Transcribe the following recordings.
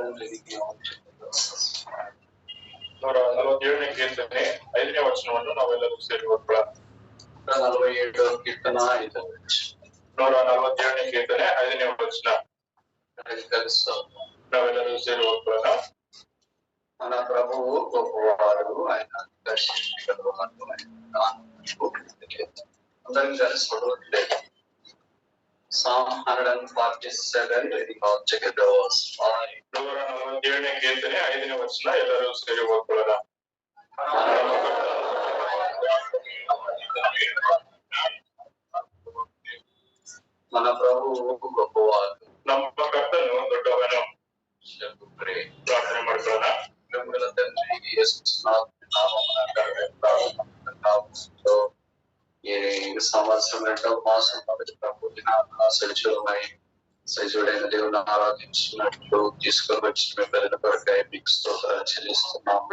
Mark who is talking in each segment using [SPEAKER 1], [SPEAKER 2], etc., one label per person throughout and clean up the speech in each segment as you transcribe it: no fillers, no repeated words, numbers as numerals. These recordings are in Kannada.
[SPEAKER 1] 147ನೇ ಕೀರ್ತನೆ 5ನೇ ವಚನವನ್ನು ನಾವೆಲ್ಲರೂ ಸೇರಿ ಓದ್ಕೊಳ್ಳೋಣ. 147ನೇ ಕೀರ್ತನೆ 5ನೇ ವಚನ ನಾವೆಲ್ಲರೂ ಸೇರಿ ಓದ್ಕೊಳ್ಳೋಣ. మన ప్రభువు గొప్పవాడు, ఆయన దర్శించగలరు. అందరం కలిసి చదవట్లేదు. Psalm 147 reading out together verse 5. 147ನೇ ಕೀರ್ತನೆ 5ನೇ ವಚನ ಎಲ್ಲರೂ ಸೇರಿ ಓದ್ಕೊಳ್ಳೋಣ. మన ప్రభువు గొప్పవాడు, ನಮ್ಮ ಕರ್ತನು ದೊಡ್ಡವನು. ಪ್ರಾರ್ಥನೆ ಮಾಡ್ಕೊಳ್ಳೋಣ. ನಮ್ಮಗಳ ತಂದೆ ఈ సంవత్సరం రెండవ మాసం మొదటి ప్రభు దినాన సజీవుడైన దేవుని ఆరాధించినట్లు తీసుకొని వచ్చిన మీ పిల్లల కొరకై మీకు స్తోత్రాలు చెల్లిస్తున్నాము.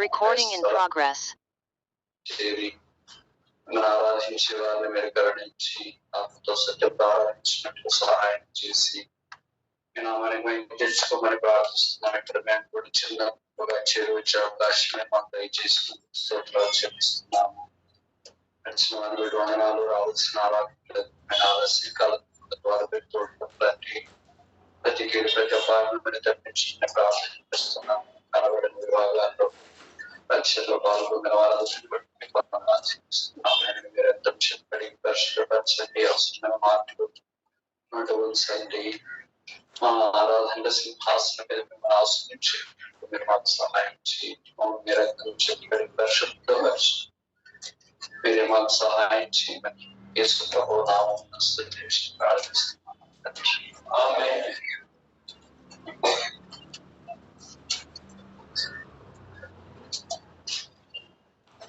[SPEAKER 1] ఆరాధించే వారిని మీరు కరుణించి ఆత్మతో సత్యంతో ఆరాధించినట్లు సహాయం చేసి మనం తెచ్చుకోమని ప్రార్థిస్తున్నాం. ఇక్కడ మేము కూడా చిన్నగా చేరువచ్చే అవకాశమే మాకు దయచేసి స్తోత్రాలు చెల్లిస్తున్నాము. నడిచిన వారి వందనాలు, రావాల్సిన ఆలస్య కాలం ద్వారా ప్రతి కీడు ప్రతి అపాయం తప్పించి ప్రార్థిస్తున్నాము. కనబడిన విభాగాల్లో పరీక్షల్లో పాల్గొన్న వారందరినీ బట్టి మీరంతా చెప్పండి, పరిశుభ్రపరచండి, అవసరమైన మార్పులు ఉంచండి. మా ఆరాధన సింహాసనం మీద మిమ్మల్ని ఆశ్రయించి మీరు మాకు సహాయం చేయండి. మీరందరూ చెప్పండి, పరిశుభ్రపరచండి, మీరే మాకు సహాయం చేయమని యేసు ప్రభువు నామమున స్తుతించి ప్రార్థిస్తున్నాము. ఆమేన్.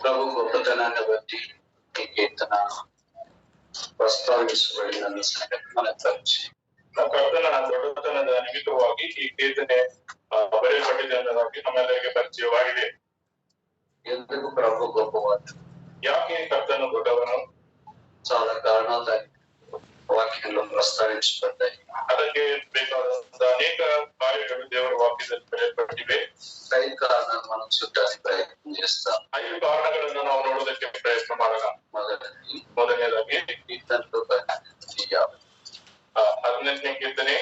[SPEAKER 1] ప్రభు గొప్పతనాన్ని బట్టి ఈ కీర్తన ಪ್ರಸ್ತಾವಿಸಬಡಿದ ಸಂಗತಿ మనకు ಪರಿಚಯ. ಕರ್ತನ ದೊಡ್ಡತನದ ನಿಮಿತ್ತವಾಗಿ ಈ ಕೀರ್ತನೆ ಬರೆಯಲ್ಪಟ್ಟಿದೆ ಅನ್ನೋದಾಗಿ ನಮ್ಮೆಲ್ಲರಿಗೆ ಪರಿಚಯವಾಗಿದೆ. ఎందుకు ప్రభు గొప్పవాడు, ಯಾಕೆ ಕರ್ತನು ದೊಡ್ಡವನು? చాలా కారణాలు ವಾಕ್ಯಗಳು ಪ್ರಸ್ತಾವಿಸಲ್ಪಟ್ಟಿವೆ. ಅದಕ್ಕೆ ಬೇಕಾದಂತ ಅನೇಕ ಕಾರ್ಯಗಳು ದೇವರ ವಾಕ್ಯದಲ್ಲಿ ಬರೆಯಲ್ಪಟ್ಟಿವೆ. 5 ಕಾರಣಗಳು మనం చూడడానికి ప్రయత్నం చేస్తాం. 5 ಕಾರಣಗಳನ್ನು ನಾವು ನೋಡೋದಕ್ಕೆ ಪ್ರಯತ್ನ ಮಾಡೋಣ. ಮೊದಲನೇದಾಗಿ ಕೀರ್ತನದ 18ನೇ ಕೀರ್ತನೆ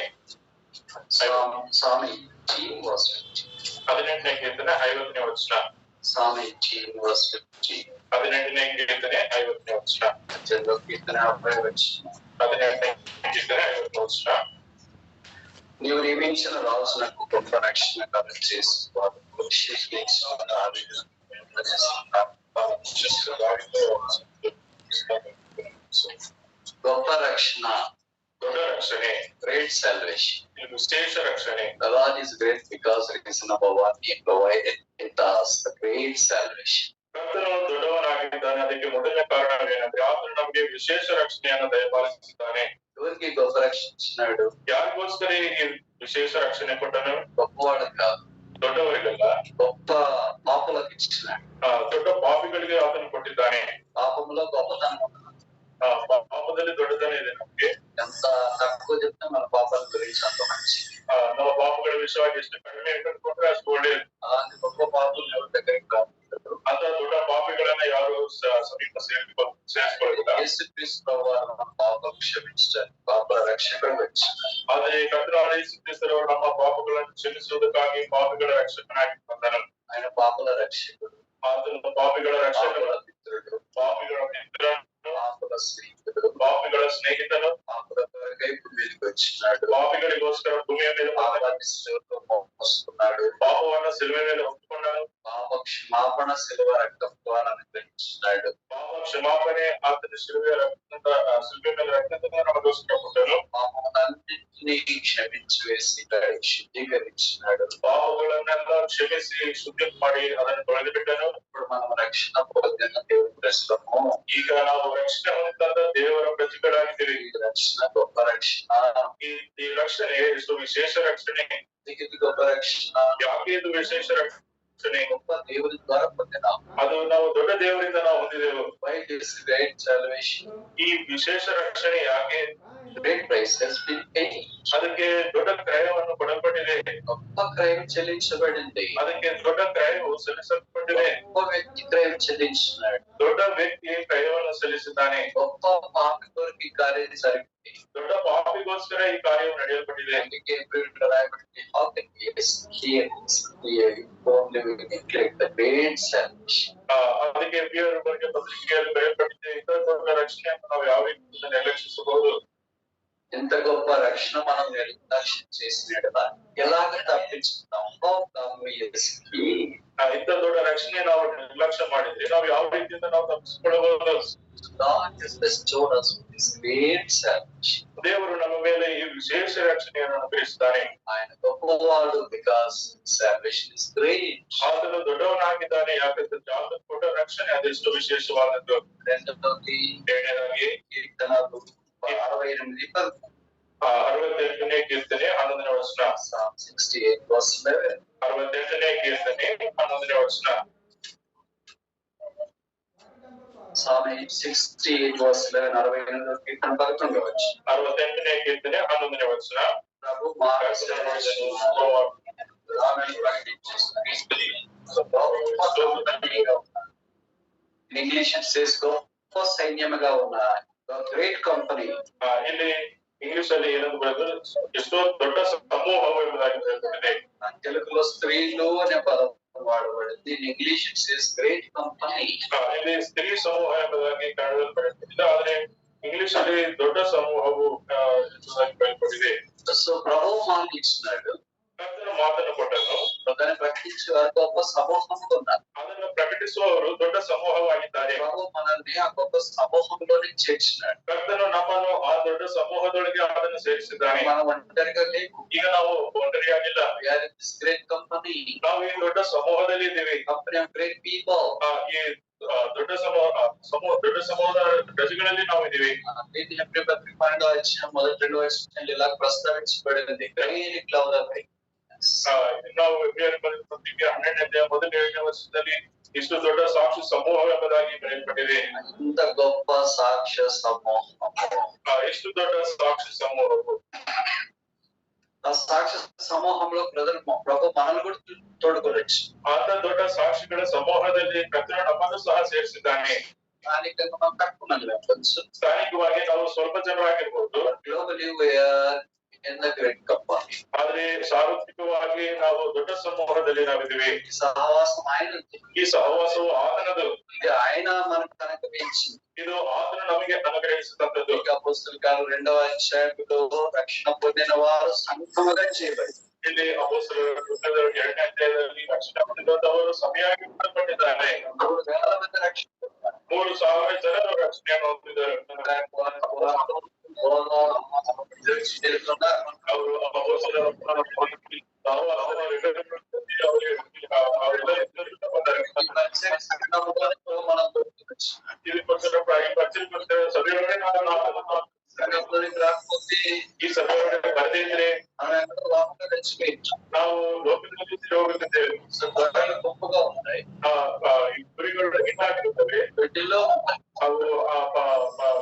[SPEAKER 1] 18ನೇ ಕೀರ್ತನೆ 50ನೇ ವಚನ. 18ನೇ ಕೀರ್ತನೆ 50ನೇ ವಚನ. 18ನೇ ಕೀರ್ತನೆ 50ನೇ ವಚನ. ನೀವು ನಿಯಮಿಂచిన రాజు నాకు గొప్ప రక్షణ కలుగజేసి వారు గొప్ప రక్షణ, దొడ్డ రక్షణೆ, great salvation, విశేష రక్షణೆ. The Lord is great because reason number 1 he provided it as the great salvation. ಕರ್ತನು ದೊಡ್ಡವನಾಗಿದ್ದಾನೆ. ಅದಕ್ಕೆ ಮೊದಲನೇ ಕಾರಣವೇನೆಂದ್ರೆ ಆತನು ನಮಗೆ ವಿಶೇಷ ರಕ್ಷಣೆಯನ್ನು ದಯಪಾಲಿಸಿದ್ದಾನೆ. ಇವರಿಗೆ ಗొప్ప ರಕ್ಷಣೆ ಇచ్చినాడు. ಯಾರಿಗೋಸ್ಕರ ಈ ವಿಶೇಷ ರಕ್ಷಣೆ ಕೊಟ್ಟನು? గొప్పవాడక, ದೊಡ್ಡವರಿಗಲ್ಲ, గొప్ప పాపులకు ఇచ్చినాడు. ದೊಡ್ಡ ಪಾಪಿಗಳಿಗೆ ಆತನು ಕೊಟ್ಟಿದ್ದಾನೆ. ಪಾಪములో గొప్పతనం ఉంది. పాపದಲ್ಲಿ ದೊಡ್ಡತನ ಇದೆ. ನಮಗೆ ఎంత తక్కువ చెప్తే మన పాపాల గురించి అంత మంచిది. ನಮ್ಮ ಪಾಪಗಳ ವಿಷಯವಾಗಿ ಎಷ್ಟು ಕಡಿಮೆ ಇಟ್ಟುಕೊಂಡ್ರೆ ಅಷ್ಟು ಒಳ್ಳೆಯದು. అలాంటి గొప్ప పాపులు ఎవరి దగ్గరికి రాదు. ಅಂತ ದೊಡ್ಡ ಪಾಪಿಗಳನ್ನ ಯಾರು ಸಮೀಪ ಸೇರಿಸಿಕೊಳ್ಳಿಲ್ಲ. ಯೇಸುಕ್ರಿಸ್ತು ప్రభువారు ನಮ್ಮ ಪಾಪ ಕ್ಷಮಿಸಲು ಪಾಪಗಳ ರಕ್ಷಕರು వచ్చినారు. ಆದರೆ ಕರ್ತನಾದ ಯೇಸು ಕ್ರಿಸ್ತರು ನಮ್ಮ ಪಾಪಗಳನ್ನು ಕ್ಷಮಿಸುವುದಕ್ಕಾಗಿ ಪಾಪಿಗಳ ರಕ್ಷಕನಾಗಿ ಬಂದನು. ఆయన పాపల రక్షకుడు. ಆತನು ಪಾಪಿಗಳ ರಕ್ಷಕನು, ಪಾಪಿಗಳ ಮಿತ್ರನು, ಪಾಪಿಗಳ ಸ್ನೇಹಿತನು, ಪಾಪಿಗಳಿಗೋಸ್ಕರ ಭೂಮಿಯ ಮೇಲೆ ಮೋಸುకున్నాడు. పాపವನ್ನು సిలువ మీద ఒప్పుకున్నాడు. పాప క్షమాపణ సిలువ రక్తం ద్వారా అనుగ్రహించాడు. పాప క్షమాపణೆ ಆತನ సిలువ మీద రక్తంతో నమಗೋಸ್ಕರ ಕೊಟ್ಟನು. పాపములన్నిటినీ క్షమించి వేసి శుద్ధీకరించాడు. పాపಗಳನ್ನೆಲ್ಲ ಕ್ಷಮಿಸಿ ಶುದ್ಧಿ ಮಾಡಿ ಅದನ್ನು ತೊಳೆದುಬಿಟ್ಟನು. ఇప్పుడు మనం రక్షణ పొందిన దేవుని ప్రజలము. ಈಗ ನಾವು ರಕ್ಷಣೆ ಹೊಂದಿದ ದೇವರ ಪ್ರಜೆಗಳಾಗಿದ್ದೀವಿ. ಈ ರಕ್ಷಣ గొప్ప రక్షణ. ಈ ರಕ್ಷಣೆ ಎಷ್ಟು ವಿಶೇಷ ರಕ್ಷಣೆ. ఇది గొప్ప రక్షణ. ಯಾಕೆ ಇದು ವಿಶೇಷ ರಕ್ಷಣೆ? గొప్ప దేవుని ద్వారా పొందినాం. ಅದು ನಾವು ದೊಡ್ಡ ದೇವರಿಂದ ನಾವು ಹೊಂದಿದೆವು. Why this great salvation? ಈ ವಿಶೇಷ ರಕ್ಷಣೆ ಯಾಕೆ? Great price has been paid. ಅದಕ್ಕೆ ದೊಡ್ಡ ಕ್ರಯವನ್ನು ಕೊಡಲ್ಪಟ್ಟಿದೆ. గొప్ప క్రయం చెల్లించబడింది.
[SPEAKER 2] ಅದಕ್ಕೆ ದೊಡ್ಡ ಕ್ರಯವು ಸಲ್ಲಿಸಲ್ಪಟ್ಟಿದೆ.
[SPEAKER 1] గొప్ప వ్యక్తి క్రయం చెల్లించినాడు.
[SPEAKER 2] ದೊಡ್ಡ ವ್ಯಕ್ತಿ ಕ್ರಯವನ್ನು ಸಲ್ಲಿಸಿದ್ದಾನೆ.
[SPEAKER 1] గొప్ప పాపి కొరకు ఈ కార్యం జరిగింది.
[SPEAKER 2] ದೊಡ್ಡ ಪಾಪಿಗೋಸ್ಕರ ಈ ಕಾರ್ಯವು ನಡೆಯಲ್ಪಟ್ಟಿದೆ.
[SPEAKER 1] అందుకే ఎబ్రియులకు రాయబడింది, how can we escape only we neglect the great salvation.
[SPEAKER 2] ಅದಕ್ಕೆ ಎಬ್ರಿಯರ ಬಗ್ಗೆ ಪತ್ರಿಕೆಯಲ್ಲಿ ಬರೆಯಲ್ಪಟ್ಟಿದೆ, ಇಂಥ ದೊಡ್ಡ ರಕ್ಷಣೆಯನ್ನು ನಾವು ಯಾವ ರೀತಿ ನಿರ್ಲಕ್ಷಿಸಬಹುದು.
[SPEAKER 1] ఇంత గొప్ప రక్షణ మనం నిర్లక్ష్యం చేసినట్లా ఎలాగ తప్పించుకుంటాం?
[SPEAKER 2] ಇಂಥ ದೊಡ್ಡ ರಕ್ಷಣೆ ನಾವು ನಿರ್ಲಕ್ಷ್ಯ ಮಾಡಿದ್ರೆ ನಾವು ಯಾವ ರೀತಿಯಿಂದ ನಾವು ತಪ್ಪಿಸಿಕೊಳ್ಳಬಹುದು? ದೇವರು ನಮ್ಮ ಮೇಲೆ ಈ ವಿಶೇಷ ರಕ್ಷಣೆಯನ್ನು ಅನುಗ್ರಹಿಸುತ್ತಾನೆ.
[SPEAKER 1] ఆయన గొప్పవాడు because salvation is great.
[SPEAKER 2] ಆತನು ದೊಡ್ಡವನಾಗಿದ್ದಾನೆ, ಯಾಕಂದ್ರೆ ಆತನು ಕೊಟ್ಟ ರಕ್ಷಣೆ ಅದೆಷ್ಟು ವಿಶೇಷವಾದದ್ದು.
[SPEAKER 1] రెండవది కీర్తనలు
[SPEAKER 2] 68ನೇ ಕೀರ್ತನೆ 11ನೇ ವಚನ.
[SPEAKER 1] 68 verse 11.
[SPEAKER 2] 68ನೇ ಕೀರ್ತನೆ 11ನೇ ವಚನ.
[SPEAKER 1] Psalm 68 verse 11. 68 కీర్తన 11వ వచనం.
[SPEAKER 2] 68ನೇ కీರ್ತನೆ 11ನೇ వచನ.
[SPEAKER 1] ప్రభు మార్గదర్శనం ఇంగ్లీష్ సేస్ గొప్ప సైన్యముగా ఉన్న గ్రేట్ కంపెనీ.
[SPEAKER 2] ಇಲ್ಲಿ ಇಂಗ್ಲಿಷ್ ಅಲ್ಲಿ ಏನಂತ ಬರೆದು ಎಷ್ಟೋ ದೊಡ್ಡ ಸಮೂಹವು ಎಂಬುದಾಗಿ ಹೇಳ್ತಾರೆ.
[SPEAKER 1] తెలుగులో స్త్రీలు అనే పదం వాడబడింది. English says great company.
[SPEAKER 2] ಇಲ್ಲಿ ಸ್ತ್ರೀ ಸಮೂಹ ಎಂಬುದಾಗಿ ಕನ್ನಡದಲ್ಲಿ ಬರೆಯಲ್ಪಟ್ಟಿದೆ, ಆದ್ರೆ ಇಂಗ್ಲಿಷ್ ಅಲ್ಲಿ ದೊಡ್ಡ ಸಮೂಹವು ಎಂಬುದಾಗಿ ಬರೆಯಲ್ಪಟ್ಟಿದೆ.
[SPEAKER 1] సో ప్రభు మాట ఇచ్చినాడు,
[SPEAKER 2] ಕರ್ತನ ಮಾತನ್ನು ಕೊಟ್ಟನು,
[SPEAKER 1] దాన్ని ప్రకటించే వారు గొప్ప సమూహం ఉన్నారు.
[SPEAKER 2] ಅದನ್ನು ಪ್ರಕಟಿಸುವವರು ದೊಡ್ಡ ಸಮೂಹವಾಗಿದ್ದಾರೆ.
[SPEAKER 1] ప్రభు మనల్ని ఆ గొప్ప సమూహంలోనే చేర్చినాడు.
[SPEAKER 2] ಕರ್ತನು ನಮ್ಮನ್ನು ಆ ದೊಡ್ಡ ಸಮೂಹದೊಳಗೆ ಅದನ್ನು ಸೇರಿಸಿದ್ದಾನೆ.
[SPEAKER 1] మనం ఒంటరిగా లేము.
[SPEAKER 2] ಈಗ ನಾವು ಒಬ್ಬರಿಯಾಗಿಲ್ಲ.
[SPEAKER 1] Great company.
[SPEAKER 2] ನಾವು ಈ ದೊಡ್ಡ ಸಮೂಹದಲ್ಲಿ ಇದ್ದೀವಿ.
[SPEAKER 1] Company of great people.
[SPEAKER 2] ಈ ದೊಡ್ಡ ಸಮೂಹದ ಪ್ರಜೆಗಳಲ್ಲಿ ನಾವು ಇದ್ದೀವಿ.
[SPEAKER 1] మొదటి 2 వచనాలు ఇలా ప్రస్తావించబడింది. గ్రేట్ క్లౌడ్ ఆఫ్
[SPEAKER 2] ನಾವು ಪತ್ರಿಕೆ 12ನೇ ಮೊದಲ 7ನೇ ವರ್ಷದಲ್ಲಿ ಇಷ್ಟು ದೊಡ್ಡ ಸಾಕ್ಷಿ ಸಮೂಹ ಎಂಬುದಾಗಿ ಬರೆಯಲ್ಪಟ್ಟಿದೆ.
[SPEAKER 1] ಇಂಥ ಗొప్ప ಸಾಕ್ಷ್ಯ ಸಮೂಹ,
[SPEAKER 2] ಎಷ್ಟು ದೊಡ್ಡ ಸಾಕ್ಷಿ ಸಮೂಹವು.
[SPEAKER 1] ఆ సాక్ష్య సమూహంలో ప్రభు మనల్ని కూడా తోడుకోవచ్చు.
[SPEAKER 2] ಅಂತ ದೊಡ್ಡ ಸಾಕ್ಷಿಗಳ ಸಮೂಹದಲ್ಲಿ ಕರ್ತನು ನಮ್ಮನ್ನು ಸಹ ಸೇರಿಸಿದ್ದಾನೆ.
[SPEAKER 1] ಸ್ಥಾನಿಕವಾಗಿ ನಾವು ಕರ್ಕೊಂಡ್ಬಂದಿರಬಹುದು.
[SPEAKER 2] ಸ್ಥಾನಿಕವಾಗಿ ನಾವು ಸ್ವಲ್ಪ ಜನರಾಗಿರ್ಬೋದು.
[SPEAKER 1] Globally in the great company.
[SPEAKER 2] ಆದ್ರೆ ಸಾರ್ವತ್ರಿಕವಾಗಿ ನಾವು ದೊಡ್ಡ ಸಮೂಹದಲ್ಲಿ ನಾವಿದ್ದೀವಿ.
[SPEAKER 1] ಸಹವಾಸ ఆయనది.
[SPEAKER 2] ಈ ಸಹವಾಸವು ಆತನದು.
[SPEAKER 1] ఇది ఆయన మనకు అనుగ్రహించింది.
[SPEAKER 2] ಇದು ಆತನು ನಮಗೆ ಅನುಗ್ರಹಿಸಿದಂತದ್ದು.
[SPEAKER 1] అపోస్తలుల కార్యం 2వ అధ్యాయంలో రక్షణ పొందిన వారు సంఘముగా చేయబడి.
[SPEAKER 2] ಇಲ್ಲಿ ಅಪೊಸ್ತಲರ ಕೃತ್ಯಗಳು 2ನೇ ಅಧ್ಯಾಯದಲ್ಲಿ ರಕ್ಷಣೆ ಹೊಂದಿದವರು ಸಭೆಯಾಗಿ ಮಾಡಲ್ಪಟ್ಟಿದ್ದಾರೆ.
[SPEAKER 1] 3,000 ಮಂದಿ ರಕ್ಷಣೆ
[SPEAKER 2] 3,000 ಜನರು ರಕ್ಷಣೆಯನ್ನು ಹೊಂದಿದ್ದಾರೆ. ಅವರು ಅಪೊಸ್ತಲರ ಸಭೆಯೊಳಗೆ ಈ ಸಭೆಯೊಳಗೆ ಬರದೇ ಇದ್ರೆ ನಾವು ಲೋಕದಲ್ಲಿ ಹೋಗುತ್ತಿದ್ದೇವೆ.
[SPEAKER 1] గొప్పగా ఉన్నాయి.
[SPEAKER 2] ಈ ಕುರಿಗಳು ಹಿಂಡಾಗಿರುತ್ತವೆ, ಅವು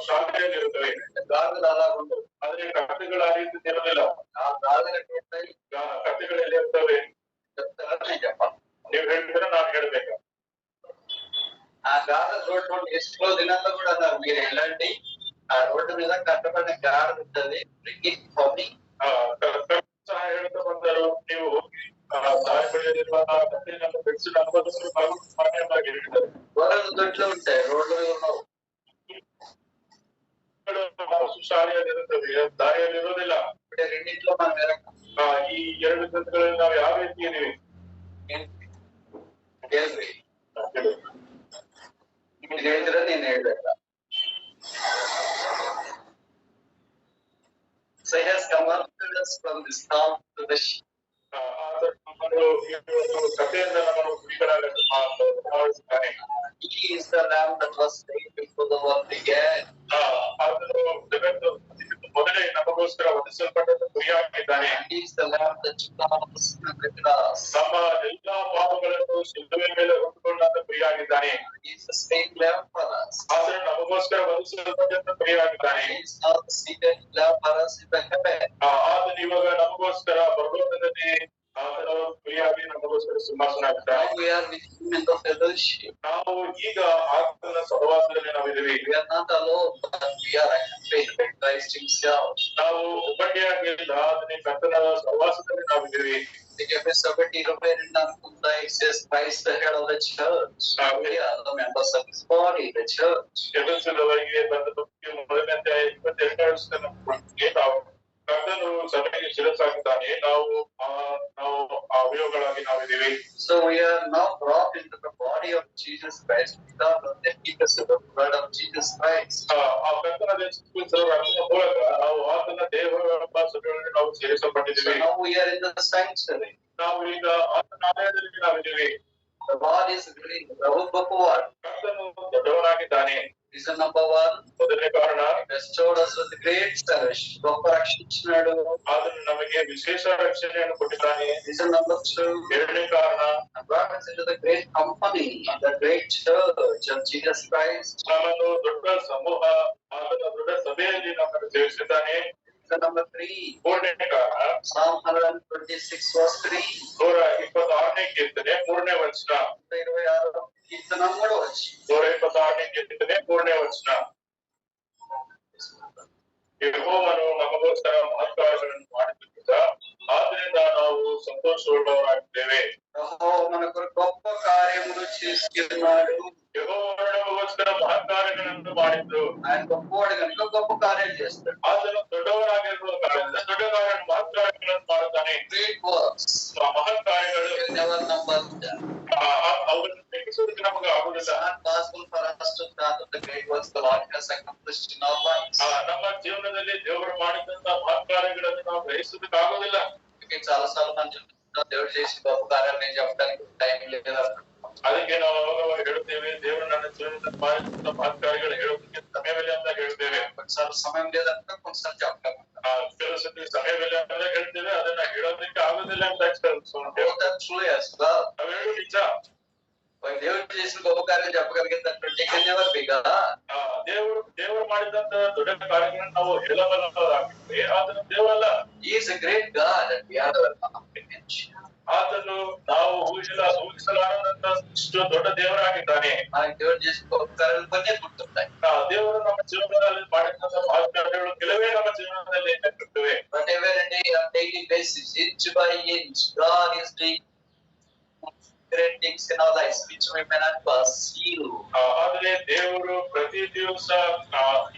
[SPEAKER 2] ಶಾಲೆಯಲ್ಲಿ ಇರುತ್ತವೆ.
[SPEAKER 1] గాజులు అలా ఉండవు.
[SPEAKER 2] ಆದ್ರೆ ಕತ್ತೆಗಳು ಆ ರೀತಿ ಇರೋದಿಲ್ಲ.
[SPEAKER 1] ఆ గాజుల
[SPEAKER 2] ಕತ್ತೆಗಳೆಲ್ಲ ಇರ್ತವೆ.
[SPEAKER 1] చెప్పాలి.
[SPEAKER 2] ನೀವು ಹೇಳಿದ್ರೆ ನಾನು ಹೇಳ್ಬೇಕು.
[SPEAKER 1] ఆ గాజుల రోడ్డు ఎస్లో దినాల్లో కూడా అన్నారు, మీరు వెళ్ళండి, ఆ రోడ్డు మీద కట్టబడిన గాడి ఉంటుంది,
[SPEAKER 2] ಸಹ ಹೇಳ್ತಾ ಬಂದರು, ನೀವು ದಾರಿ ಬಳಿಯಲ್ಲಿರುವ ಕತ್ತೆಯನ್ನು ಬೆಳೆಸಿ ಅನುಭವಿಸಲು ಮಾನ್ಯವಾಗಿ ಹೇಳಿದ್ದಾರೆ.
[SPEAKER 1] గొర్రెలు దొడ్లు ఉంటాయి, రోడ్లు ఉండవు.
[SPEAKER 2] ಶಾಲೆಯಲ್ಲಿ ಇರುತ್ತವೆ, ದಾರಿಯಲ್ಲಿ ಇರೋದಿಲ್ಲ.
[SPEAKER 1] రెండింటిలో మనం
[SPEAKER 2] ಈ ಎರಡು ಗ್ರಂಥಗಳಲ್ಲಿ ನಾವು ಯಾವ ರೀತಿ ಇದೀವಿ?
[SPEAKER 1] మీరు ಹೇಳಿದ್ರೆ నేను ಹೇಳ್ಬೇಕ. So he has converted us from this town to the sheep.
[SPEAKER 2] ಕಥೆಯಿಂದ ನಮ್ಮನ್ನು ಗುರಿಗಳಾಗಲು ಮಾಡಿದ್ದಾನೆ.
[SPEAKER 1] He is the lamb that was slain before the world began.
[SPEAKER 2] ಆತನು ಜಗತ್ತು ಮೊದಲೇ ನಮಗೋಸ್ಕರ ವಧಿಸಲ್ಪಟ್ಟಂತ ಗುರಿಯಾಗಿದ್ದಾನೆ.
[SPEAKER 1] He is the lamb that took our sin with us.
[SPEAKER 2] ನಮ್ಮ ಎಲ್ಲಾ ಪಾಪಗಳನ್ನು ಶಿಲುಬೆ ಮೇಲೆ ಹೊತ್ತುಕೊಂಡಂತ ಗುರಿಯಾಗಿದ್ದಾನೆ.
[SPEAKER 1] He is the slain lamb for us.
[SPEAKER 2] ಆತನು ನಮಗೋಸ್ಕರ ವಧಿಸಲ್ಪಟ್ಟಂತ ಗುರಿಯಾಗಿದ್ದಾನೆ.
[SPEAKER 1] He is now the seated lamb for us in the heaven.
[SPEAKER 2] ಆತನು ಇವಾಗ ನಮಗೋಸ್ಕರ ಪರಲೋಕದಲ್ಲಿ ಆತನ ಸಿಂಹಾಸನ ಆಗಿದ್ದಾನೆ.
[SPEAKER 1] Now we are with him in the fellowship.
[SPEAKER 2] ನಾವು ಈಗ ಆತನ ಸಹವಾಸದಲ್ಲಿ ನಾವಿದ್ದೀವಿ.
[SPEAKER 1] We are not alone, but we are accompanied by Christ himself.
[SPEAKER 2] ನಾವು ಒಬ್ಬಂಟಿಯಾಗಿಲ್ಲ, ಅದನ್ನೇ ಕರ್ತನ ಸಹವಾಸದಲ್ಲಿ ನಾವಿದ್ದೀವಿ.
[SPEAKER 1] Efesios 20:22 it says Christ the head of the church. We are the members of his body, the church.
[SPEAKER 2] ಎಫೆಸದವರಿಗೆ ಬರೆದ ಮೊದಲನೇ ಅಧ್ಯಾಯ 22ನೇ ನಾವು ಕರ್ತನು ಸಭೆಗೆ ಶಿರಸ್ಸಾಗಿದ್ದಾನೆ, ನಾವು ಅವಯವಗಳಾಗಿ ನಾವಿದ್ದೀವಿ.
[SPEAKER 1] So we are now brought into the body of Jesus Christ because of the efficacy of the blood of Jesus Christ.
[SPEAKER 2] ಆ ಕರ್ತನ ದೇಹದ ಮೂಲಕ ನಾವು ಆತನ ದೇಹವೆಂಬ ಸಭೆಯಲ್ಲಿ ನಾವು ಸೇರಿಸಲ್ಪಟ್ಟಿದ್ದೀವಿ.
[SPEAKER 1] So now we are in the sanctuary.
[SPEAKER 2] ನಾವು ಈಗ ಆತನ ಆಲಯದಲ್ಲಿ ನಾವಿದ್ದೀವಿ.
[SPEAKER 1] The Lord is great.
[SPEAKER 2] ಕರ್ತನು ದೊಡ್ಡವನಾಗಿದ್ದಾನೆ.
[SPEAKER 1] Reason number 1,
[SPEAKER 2] ಮೊದಲನೇ ಕಾರಣ,
[SPEAKER 1] restored us with great salvation. ಗొప్ప ರಕ್ಷಣೆಯನ್ನು
[SPEAKER 2] ಆತನು ನಮಗೆ ವಿಶೇಷ ರಕ್ಷಣೆಯನ್ನು ಕೊಟ್ಟಿದ್ದಾನೆ.
[SPEAKER 1] Reason number 2,
[SPEAKER 2] ಎರಡನೇ ಕಾರಣ,
[SPEAKER 1] brought us into the great company, the great church of Jesus Christ.
[SPEAKER 2] ನಮ್ಮನ್ನು ದೊಡ್ಡ ಸಮೂಹ, ಆತನ ದೊಡ್ಡ ಸಭೆಯಲ್ಲಿ ನಮ್ಮನ್ನು ಸೇರಿಸಿದ್ದಾನೆ.
[SPEAKER 1] Reason number 3,
[SPEAKER 2] ಮೂರನೇ ಕಾರಣ,
[SPEAKER 1] Psalm 126 verse 3,
[SPEAKER 2] 126ನೇ ಕೀರ್ತನೆ 3ನೇ ವಚನ.
[SPEAKER 1] 126 ಕೀರ್ತನ 3ನೇ ವಚನ.
[SPEAKER 2] 126ನೇ ಕೀರ್ತನೆ 3ನೇ ವಚನ. ಯೆಹೋವನು ನಮಗೋಸ್ಕರ ಮಹತ್ಕಾರ್ಯಗಳನ್ನು ಮಾಡಿದ್ದರಿಂದ ಆದ್ದರಿಂದ ನಾವು ಸಂತೋಷವುಳ್ಳವರಾಗಿದ್ದೇವೆ.
[SPEAKER 1] యెహోవా గొప్ప కార్యములు చేస్తున్నాడు.
[SPEAKER 2] యెహోవా నమಗೋಸ್ಕರ ಮಹತ್ಕಾರ್ಯಗಳನ್ನು ಮಾಡಿದ್ದು.
[SPEAKER 1] ఆయన గొప్పవాడు కనుక గొప్ప కార్యాలు చేస్తాడు.
[SPEAKER 2] ಆತನು ದೊಡ್ಡವನಾಗಿರುವ ಕಾರಣದಿಂದ ದೊಡ್ಡ ಮಹತ್ಕಾರ್ಯಗಳನ್ನು ಮಾಡುತ್ತಾನೆ.
[SPEAKER 1] Great works.
[SPEAKER 2] ಮಹತ್ಕಾರ್ಯಗಳು
[SPEAKER 1] never numbered.
[SPEAKER 2] ಅವುಗಳನ್ನು ಲೆಕ್ಕಿಸುವುದಕ್ಕೆ ನಮಗೆ ಆಗುವುದಿಲ್ಲ.
[SPEAKER 1] It's not possible for us to start the great works the Lord has accomplished in our lives.
[SPEAKER 2] ನಮ್ಮ ಜೀವನದಲ್ಲಿ ದೇವರು ಮಾಡಿದಂತ ಮಹತ್ಕಾರ್ಯಗಳನ್ನು ನಾವು ಗ್ರಹಿಸುವುದಕ್ಕೆ ಆಗುವುದಿಲ್ಲ.
[SPEAKER 1] చాలా సార్లు మనం చెప్తున్నాం దేవుడు చేసిన గొప్ప కార్యాలు నేను చెప్పడానికి టైం లేదు.
[SPEAKER 2] ಅದಕ್ಕೆ ನಾವು ಅವಾಗ ಹೇಳುತ್ತೇವೆ, ದೇವರು ನನ್ನ ಜೀವನದಲ್ಲಿ ಮಾಡಿದಂತ ಮಹತ್ಕಾರ್ಯಗಳು ಹೇಳೋದಕ್ಕೆ ಸಮಯವಿಲ್ಲ ಅಂತ ಹೇಳ್ತೇವೆ.
[SPEAKER 1] కొన్నిసార్లు సమయం లేదంటే కొన్నిసార్లు చెప్పగలం.
[SPEAKER 2] ಕೆಲವು ಸತಿ ಸಮಯವಿಲ್ಲ ಅಂತ ಹೇಳ್ತೇವೆ, ಅದನ್ನ ಹೇಳೋದಕ್ಕೆ ಆಗುದಿಲ್ಲ ಅಂತ ಅವೆರಡು ನಿಜ.
[SPEAKER 1] దేవుడు చేసిన గొప్ప కార్యాలు చెప్పగలిగేటటువంటి
[SPEAKER 2] ದೇವರು ಮಾಡಿದಂತ ದೊಡ್ಡ ಕಾರ್ಯಗಳನ್ನು ನಾವು ಹೇಳಬಲ್ಲರಾಗಿದ್ವಿ. ಆತನು ದೇವರಲ್ಲ.
[SPEAKER 1] He is a great God and we are
[SPEAKER 2] ಆತನು ನಾವು ಊಹಿಸಲಾರದಂತ ಇಷ್ಟು ದೊಡ್ಡ ದೇವರಾಗಿದ್ದಾನೆ.
[SPEAKER 1] ದೇವರು చేసిన గొప్ప కార్యాలు కొన్నే గుర్తుంటాయి.
[SPEAKER 2] ದೇವರು ನಮ್ಮ ಜೀವನದಲ್ಲಿ ಮಾಡಿದಂತ ಮಹತ್ಕಾರ್ಯಗಳು ಕೆಲವೇ ನಮ್ಮ ಜೀವನದಲ್ಲಿ ನೆನಪಿರುತ್ತವೆ.
[SPEAKER 1] But every day on daily basis, inch by inch, God is doing great things in our lives which we may not perceive.
[SPEAKER 2] ಆದರೆ ದೇವರು ಪ್ರತಿ ದಿವಸ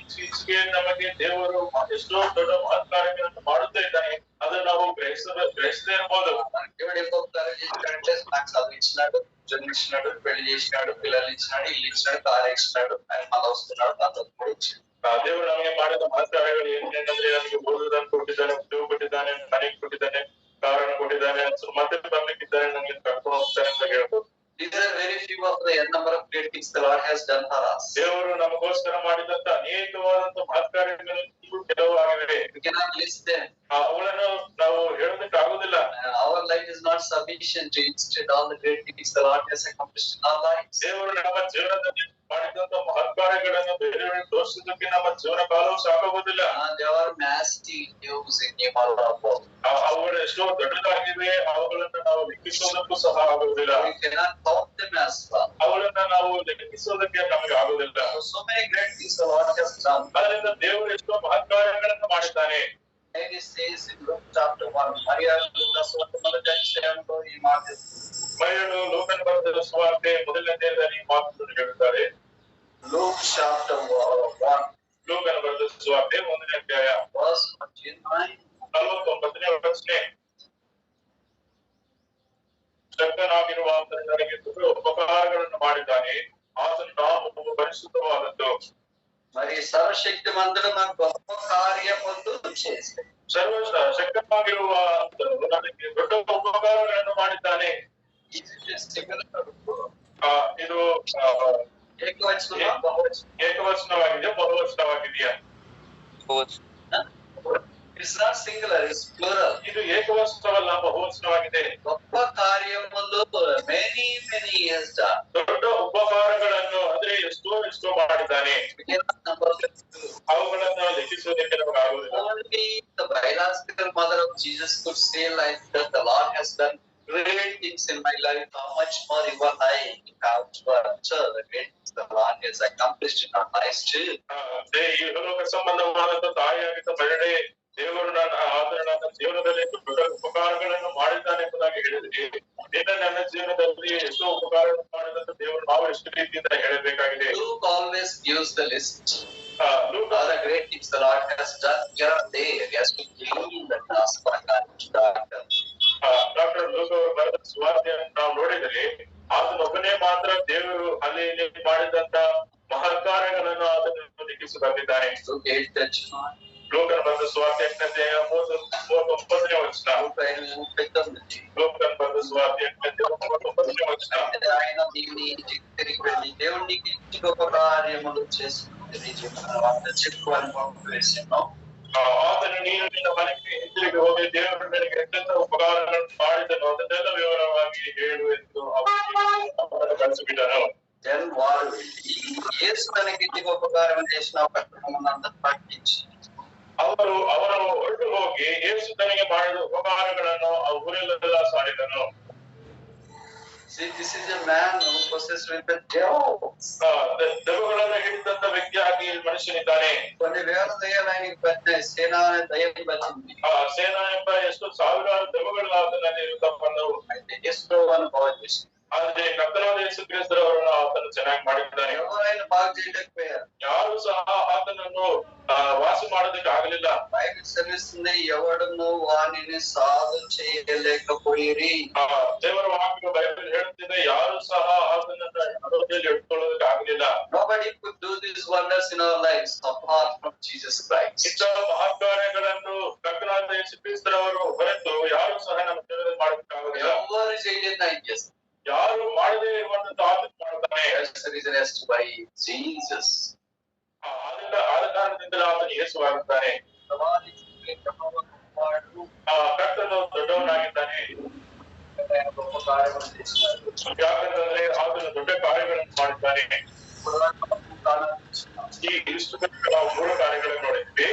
[SPEAKER 2] ಈಚೆಗೆ ನಮಗೆ ದೇವರು ಎಷ್ಟೋ ದೊಡ್ಡ ಮಹತ್ಕಾರ್ಯಗಳನ್ನು ಮಾಡುತ್ತಾ ಇದ್ದಾನೆ. ಅದನ್ನು ನಾವು ಗ್ರಹಿಸದೇ ಇರಬಹುದು.
[SPEAKER 1] దేవుడు ఎక్కువ కార్యం చేసినాడంటే నాకు చదివించినాడు, జన్మించినాడు, పెళ్లి చేసినాడు, పిల్లలు ఇచ్చినాడు, ఇల్లు ఇచ్చినాడు, కారు ఇచ్చినాడు, ఆయన మళ్ళీ వస్తున్నాడు, దాంతో
[SPEAKER 2] ದೇವರು ನಮಗೆ ಮಾಡಿದ ಮಹತ್ಕಾರ್ಯಗಳು ಏನಂದ್ರೆ ನಮಗೆ ಓದುವುದನ್ನು ಕೊಟ್ಟಿದ್ದಾನೆ, ಉದ್ಯೋಗ ಕೊಟ್ಟಿದ್ದಾನೆ, ಮನೆ ಕೊಟ್ಟಿದ್ದಾನೆ, ಕಾರನ್ನು ಕೊಟ್ಟಿದ್ದಾನೆ, ಮತ್ತೆ ಬರ್ಲಿಕ್ಕಿದ್ದಾನೆ, ನಮಗೆ ಕರ್ಕೊಂಡು ಹೋಗ್ತಾನೆ ಅಂತ ಹೇಳ್ಬೋದು.
[SPEAKER 1] These are very few of the number of great things the Lord has done for us.
[SPEAKER 2] ದೇವರು ನಮಗೋಸ್ಕರ ಮಾಡಿದಂತ ಅನೇಕವಾದಂತ ಮಹತ್ಕಾರ್ಯಗಳು ಕೆಲವು ಆಗಿವೆ.
[SPEAKER 1] We cannot list them.
[SPEAKER 2] ಅವುಗಳನ್ನು ನಾವು ಹೇಳೋದಕ್ಕೆ ಆಗುದಿಲ್ಲ.
[SPEAKER 1] Our life is not sufficient to illustrate all the great things the Lord has accomplished in our lives.
[SPEAKER 2] ದೇವರು ನಮ್ಮ ಜೀವನದಲ್ಲಿ ಮಾಡಿದಂತ ಮಹತ್ಕಾರ್ಯಗಳನ್ನು ಬೇರೆ ತೋರಿಸುವುದಕ್ಕೆ ನಮ್ಮ ಜೀವನ ಕಾಲವು ಸಾಕಾಗುವುದಿಲ್ಲ.
[SPEAKER 1] There are massive news in Himalaya.
[SPEAKER 2] ಅವುಗಳು ಎಷ್ಟೋ ದೊಡ್ಡದಾಗಿವೆ, ಅವುಗಳನ್ನು ನಾವು ಲೆಕ್ಕಿಸುವುದಕ್ಕೂ ಸಹ ಆಗುವುದಿಲ್ಲ.
[SPEAKER 1] We cannot count them as well.
[SPEAKER 2] ಅವುಗಳನ್ನ ನಾವು ಲೆಕ್ಕಿಸುವುದಕ್ಕೆ ನಮಗೆ ಆಗುವುದಿಲ್ಲ.
[SPEAKER 1] So many great things the Lord has done.
[SPEAKER 2] ಅದರಿಂದ ದೇವರು ಎಷ್ಟೋ ಮಹತ್ಕಾರ್ಯಗಳನ್ನು ಮಾಡಿದ್ದಾನೆ.
[SPEAKER 1] It says in Luke chapter 1, ಮರಿಯಳು ಈ ಮಾತು
[SPEAKER 2] ಮರಿಯಳು ಲೂಕನ ಬರೆದ ಸುವಾರ್ತೆ ಮೊದಲನೇ ಅಧ್ಯಾಯದಲ್ಲಿ ಈ ಮಾತನ್ನು ಹೇಳುತ್ತಾರೆ.
[SPEAKER 1] Luke chapter 1,
[SPEAKER 2] ಲೂಕನ ಬರೆದ ಸುವಾರ್ತೆ 1ನೇ ಅಧ್ಯಾಯ
[SPEAKER 1] verse 49.
[SPEAKER 2] 49ನೇ ವಚನ. ಶಕ್ತನಾಗಿರುವ ಆತನು ನನಗೆ ದೊಡ್ಡ ಉಪಕಾರಗಳನ್ನು ಮಾಡಿದ್ದಾನೆ, ಆತನ ನಾಮವು ಪರಿಶುದ್ಧವಾದದ್ದು.
[SPEAKER 1] మరి సర్వశక్తిమంతుడు నాకు గొప్ప కార్యములు చేశాడు.
[SPEAKER 2] ಶಕ್ತನಾಗಿರುವ ಆತನು ನನಗೆ ದೊಡ್ಡ ಉಪಕಾರಗಳನ್ನು ಮಾಡಿದ್ದಾನೆ. ಇದು ಏಕವಚನವಾಗಿದೆ, ಬಹುವಚನವಾಗಿದೆಯಾ?
[SPEAKER 1] It's not singular, it's plural.
[SPEAKER 2] ಇದು ಏಕವಚನವಲ್ಲ, ಬಹುವಚನವಾಗಿದೆ.
[SPEAKER 1] ಗొప్ప ಕಾರ್ಯములు many has done.
[SPEAKER 2] ದೊಡ್ಡ ಉಪಕಾರಗಳನ್ನು ಅಂದ್ರೆ ಎಷ್ಟೋ ಮಾಡಿದ್ದಾನೆ. ಅವುಗಳನ್ನು ಲೆಕ್ಕಿಸುವುದಕ್ಕೆ ನಮಗೆ ಆಗುವುದಿಲ್ಲ.
[SPEAKER 1] Only the biological mother of Jesus could say like that the Lord has done great things in my life, how much more you and I have to observe the great things the Lord has accomplished in our lives too.
[SPEAKER 2] ಈ ಲೋಕ ಸಂಬಂಧವಾದಂತ ತಾಯಿಯಾಗಿದ್ದ ಮಹಿಳೆ ದೇವರು ಆತನು ನನ್ನ ಜೀವನದಲ್ಲಿ ದೊಡ್ಡ ಉಪಕಾರಗಳನ್ನು ಮಾಡಿದ್ದಾನೆ ಎಂಬುದಾಗಿ ಹೇಳಿದ್ರಿ. ನಿನ್ನ ನನ್ನ ಜೀವನದಲ್ಲಿ ಎಷ್ಟೋ ಉಪಕಾರಗಳನ್ನು ಮಾಡಿದಂತ ದೇವರು ನಾವು ಎಷ್ಟು ರೀತಿಯಿಂದ ಹೇಳಬೇಕಾಗಿದೆ.
[SPEAKER 1] Luke always gives the list. Luke all the great things the Lord has done here and there. He has to clean the task according to that.
[SPEAKER 2] Doctor luke ಅವರು ಬರೆದ ಸುವಾರ್ತೆಯನ್ನು ನಾವು ನೋಡಿದರೆ ಆತನೊಬ್ಬನೇ ಮಾತ್ರ ದೇವರು ಅಲ್ಲಿ ಮಾಡಿದಂತ ಮಹತ್ ಕಾರ್ಯಗಳನ್ನು ಆತನು ಲಿಖಿಸಿ ಬಂದಿದ್ದಾನೆ. ಲೋಕನ ಬರೆದ ಸುವಾರ್ತೆ 8ನೇ ವಚನ. ಲೋಕನ ಬರೆದ ಸುವಾರ್ತೆ 8ನೇ ವಚನ.
[SPEAKER 1] ఆయన దీన్ని తిరిగి వెళ్ళి దేవునికి గొప్ప కార్యములు చేస్తుంది చెప్పు అనుభవం వేసాను.
[SPEAKER 2] ಆತನು ನೀನು ನಿನ್ನ ಮನೆಗೆ ಹಿಂತಿರುಗಿ ಹೋಗಿ ದೇವರು ನನಗೆ ಎಂತೆಂಥ ಉಪಕಾರಗಳನ್ನು ಮಾಡಿದನು ಅದನ್ನೆಲ್ಲ ವಿವರವಾಗಿ ಹೇಳು ಎಂದು ಅವನು ಕಳಿಸಿಬಿಟ್ಟನು.
[SPEAKER 1] వారు యేసు తనకి ఉపకారం చేసిన పట్టణమునంతా పట్టించి
[SPEAKER 2] ಅವರು ಹೊರಟು ಹೋಗಿ ಯೇಸು ತನಗೆ ಮಾಡಿದ ಉಪಕಾರಗಳನ್ನು ಆ ಊರೆಲ್ಲ ಸಾರಿದನು.
[SPEAKER 1] See, this is a man who possessed with the devils.
[SPEAKER 2] ದೆವ್ವಗಳನ್ನು ಹಿಡಿದಂತ ವ್ಯಕ್ತಿಯಾಗಿ ಮನುಷ್ಯನಿದ್ದಾನೆ.
[SPEAKER 1] కొన్ని వేల దయ్యాలు ఆయనకి పట్టినాయి. సేనా అనే దయ్యం పట్టింది.
[SPEAKER 2] ಸೇನಾ ಎಂಬ ಎಷ್ಟು ಸಾವಿರಾರು ದೆವ್ವಗಳು ಆತನಲ್ಲಿ ಬಂದವು.
[SPEAKER 1] అయితే యేసు అని బాగు చేసింది.
[SPEAKER 2] ಆದ್ರೆ ಕರ್ತನಾದ ಯೇಸು ಕ್ರಿಸ್ತರವರನ್ನು ಆತನು ಚೆನ್ನಾಗಿ ಮಾಡಿದ್ದಾನೆ.
[SPEAKER 1] ఎవరైనా బాగు చేయలేకపోయారు.
[SPEAKER 2] ಯಾರು ಸಹ ಆತನನ್ನು ವಾಸಿ ಮಾಡೋದಕ್ಕೆ ಆಗಲಿಲ್ಲ.
[SPEAKER 1] బైబిల్ సెలవిస్తుంది ఎవడును వానిని సాధు చేయలేకపోయిరి.
[SPEAKER 2] ದೇವರ ವಾಕ್ಯ ಬೈಬಲ್ ಹೇಳುತ್ತಿದೆ ಯಾರು ಸಹ ಆತನನ್ನು ಅನುಭವದಲ್ಲಿ ಇಟ್ಕೊಳ್ಳೋದಕ್ಕೆ ಆಗಲಿಲ್ಲ.
[SPEAKER 1] Nobody could do these wonders in our lives apart from Jesus Christ.
[SPEAKER 2] ಇಂಥ ಮಹತ್ ಕಾರ್ಯಗಳನ್ನು ಕರ್ತನಾದ ಯೇಸು ಕ್ರಿಸ್ತರವರು ಹೊರತು ಯಾರು ಸಹ ನಮ್ಮ ಜೀವನದಲ್ಲಿ ಮಾಡೋದಕ್ಕೆ ಆಗಲಿಲ್ಲ.
[SPEAKER 1] ఎవరు చేయలేదని ఆయన చేస్తారు.
[SPEAKER 2] ಯಾರು ಮಾಡದೇ ಇರುವಂತ ಆತನು ಮಾಡ್ತಾನೆ.
[SPEAKER 1] That's the reason as to why Jesus.
[SPEAKER 2] ಆದ ಕಾರಣದಿಂದಲೇ ಆತನು ಯೇಸುವಾಗಿದ್ದಾನೆ. ಕರ್ತನು ದೊಡ್ಡವನಾಗಿದ್ದಾನೆ. ಯಾಕಂತಂದ್ರೆ ಆತನು ದೊಡ್ಡ ಕಾರ್ಯಗಳನ್ನು ಮಾಡಿದ್ದಾನೆ. ಈ ಇಷ್ಟು ನಾವು 3 ಕಾರ್ಯಗಳನ್ನು ನೋಡಿದ್ವಿ.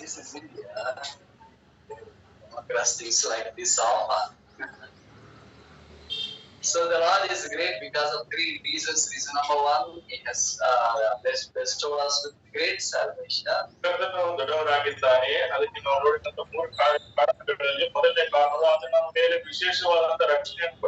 [SPEAKER 1] This is India. Things like this often. So the Lord is great because of 3 reasons. Reason number 1, He has bestowed us with great salvation.
[SPEAKER 2] ಕರ್ತನು ದೊಡ್ಡವನಾಗಿದ್ದಾನೆ. ಅದಕ್ಕೆ ನಾವು ನೋಡಿದಂತ 3 ಕಾರಣಗಳಲ್ಲಿ ಮೊದಲನೇ ಕಾರಣವು ಆತನು ನಮ್ಮ ಮೇಲೆ ವಿಶೇಷವಾದಂತ ರಕ್ಷಣೆಯನ್ನು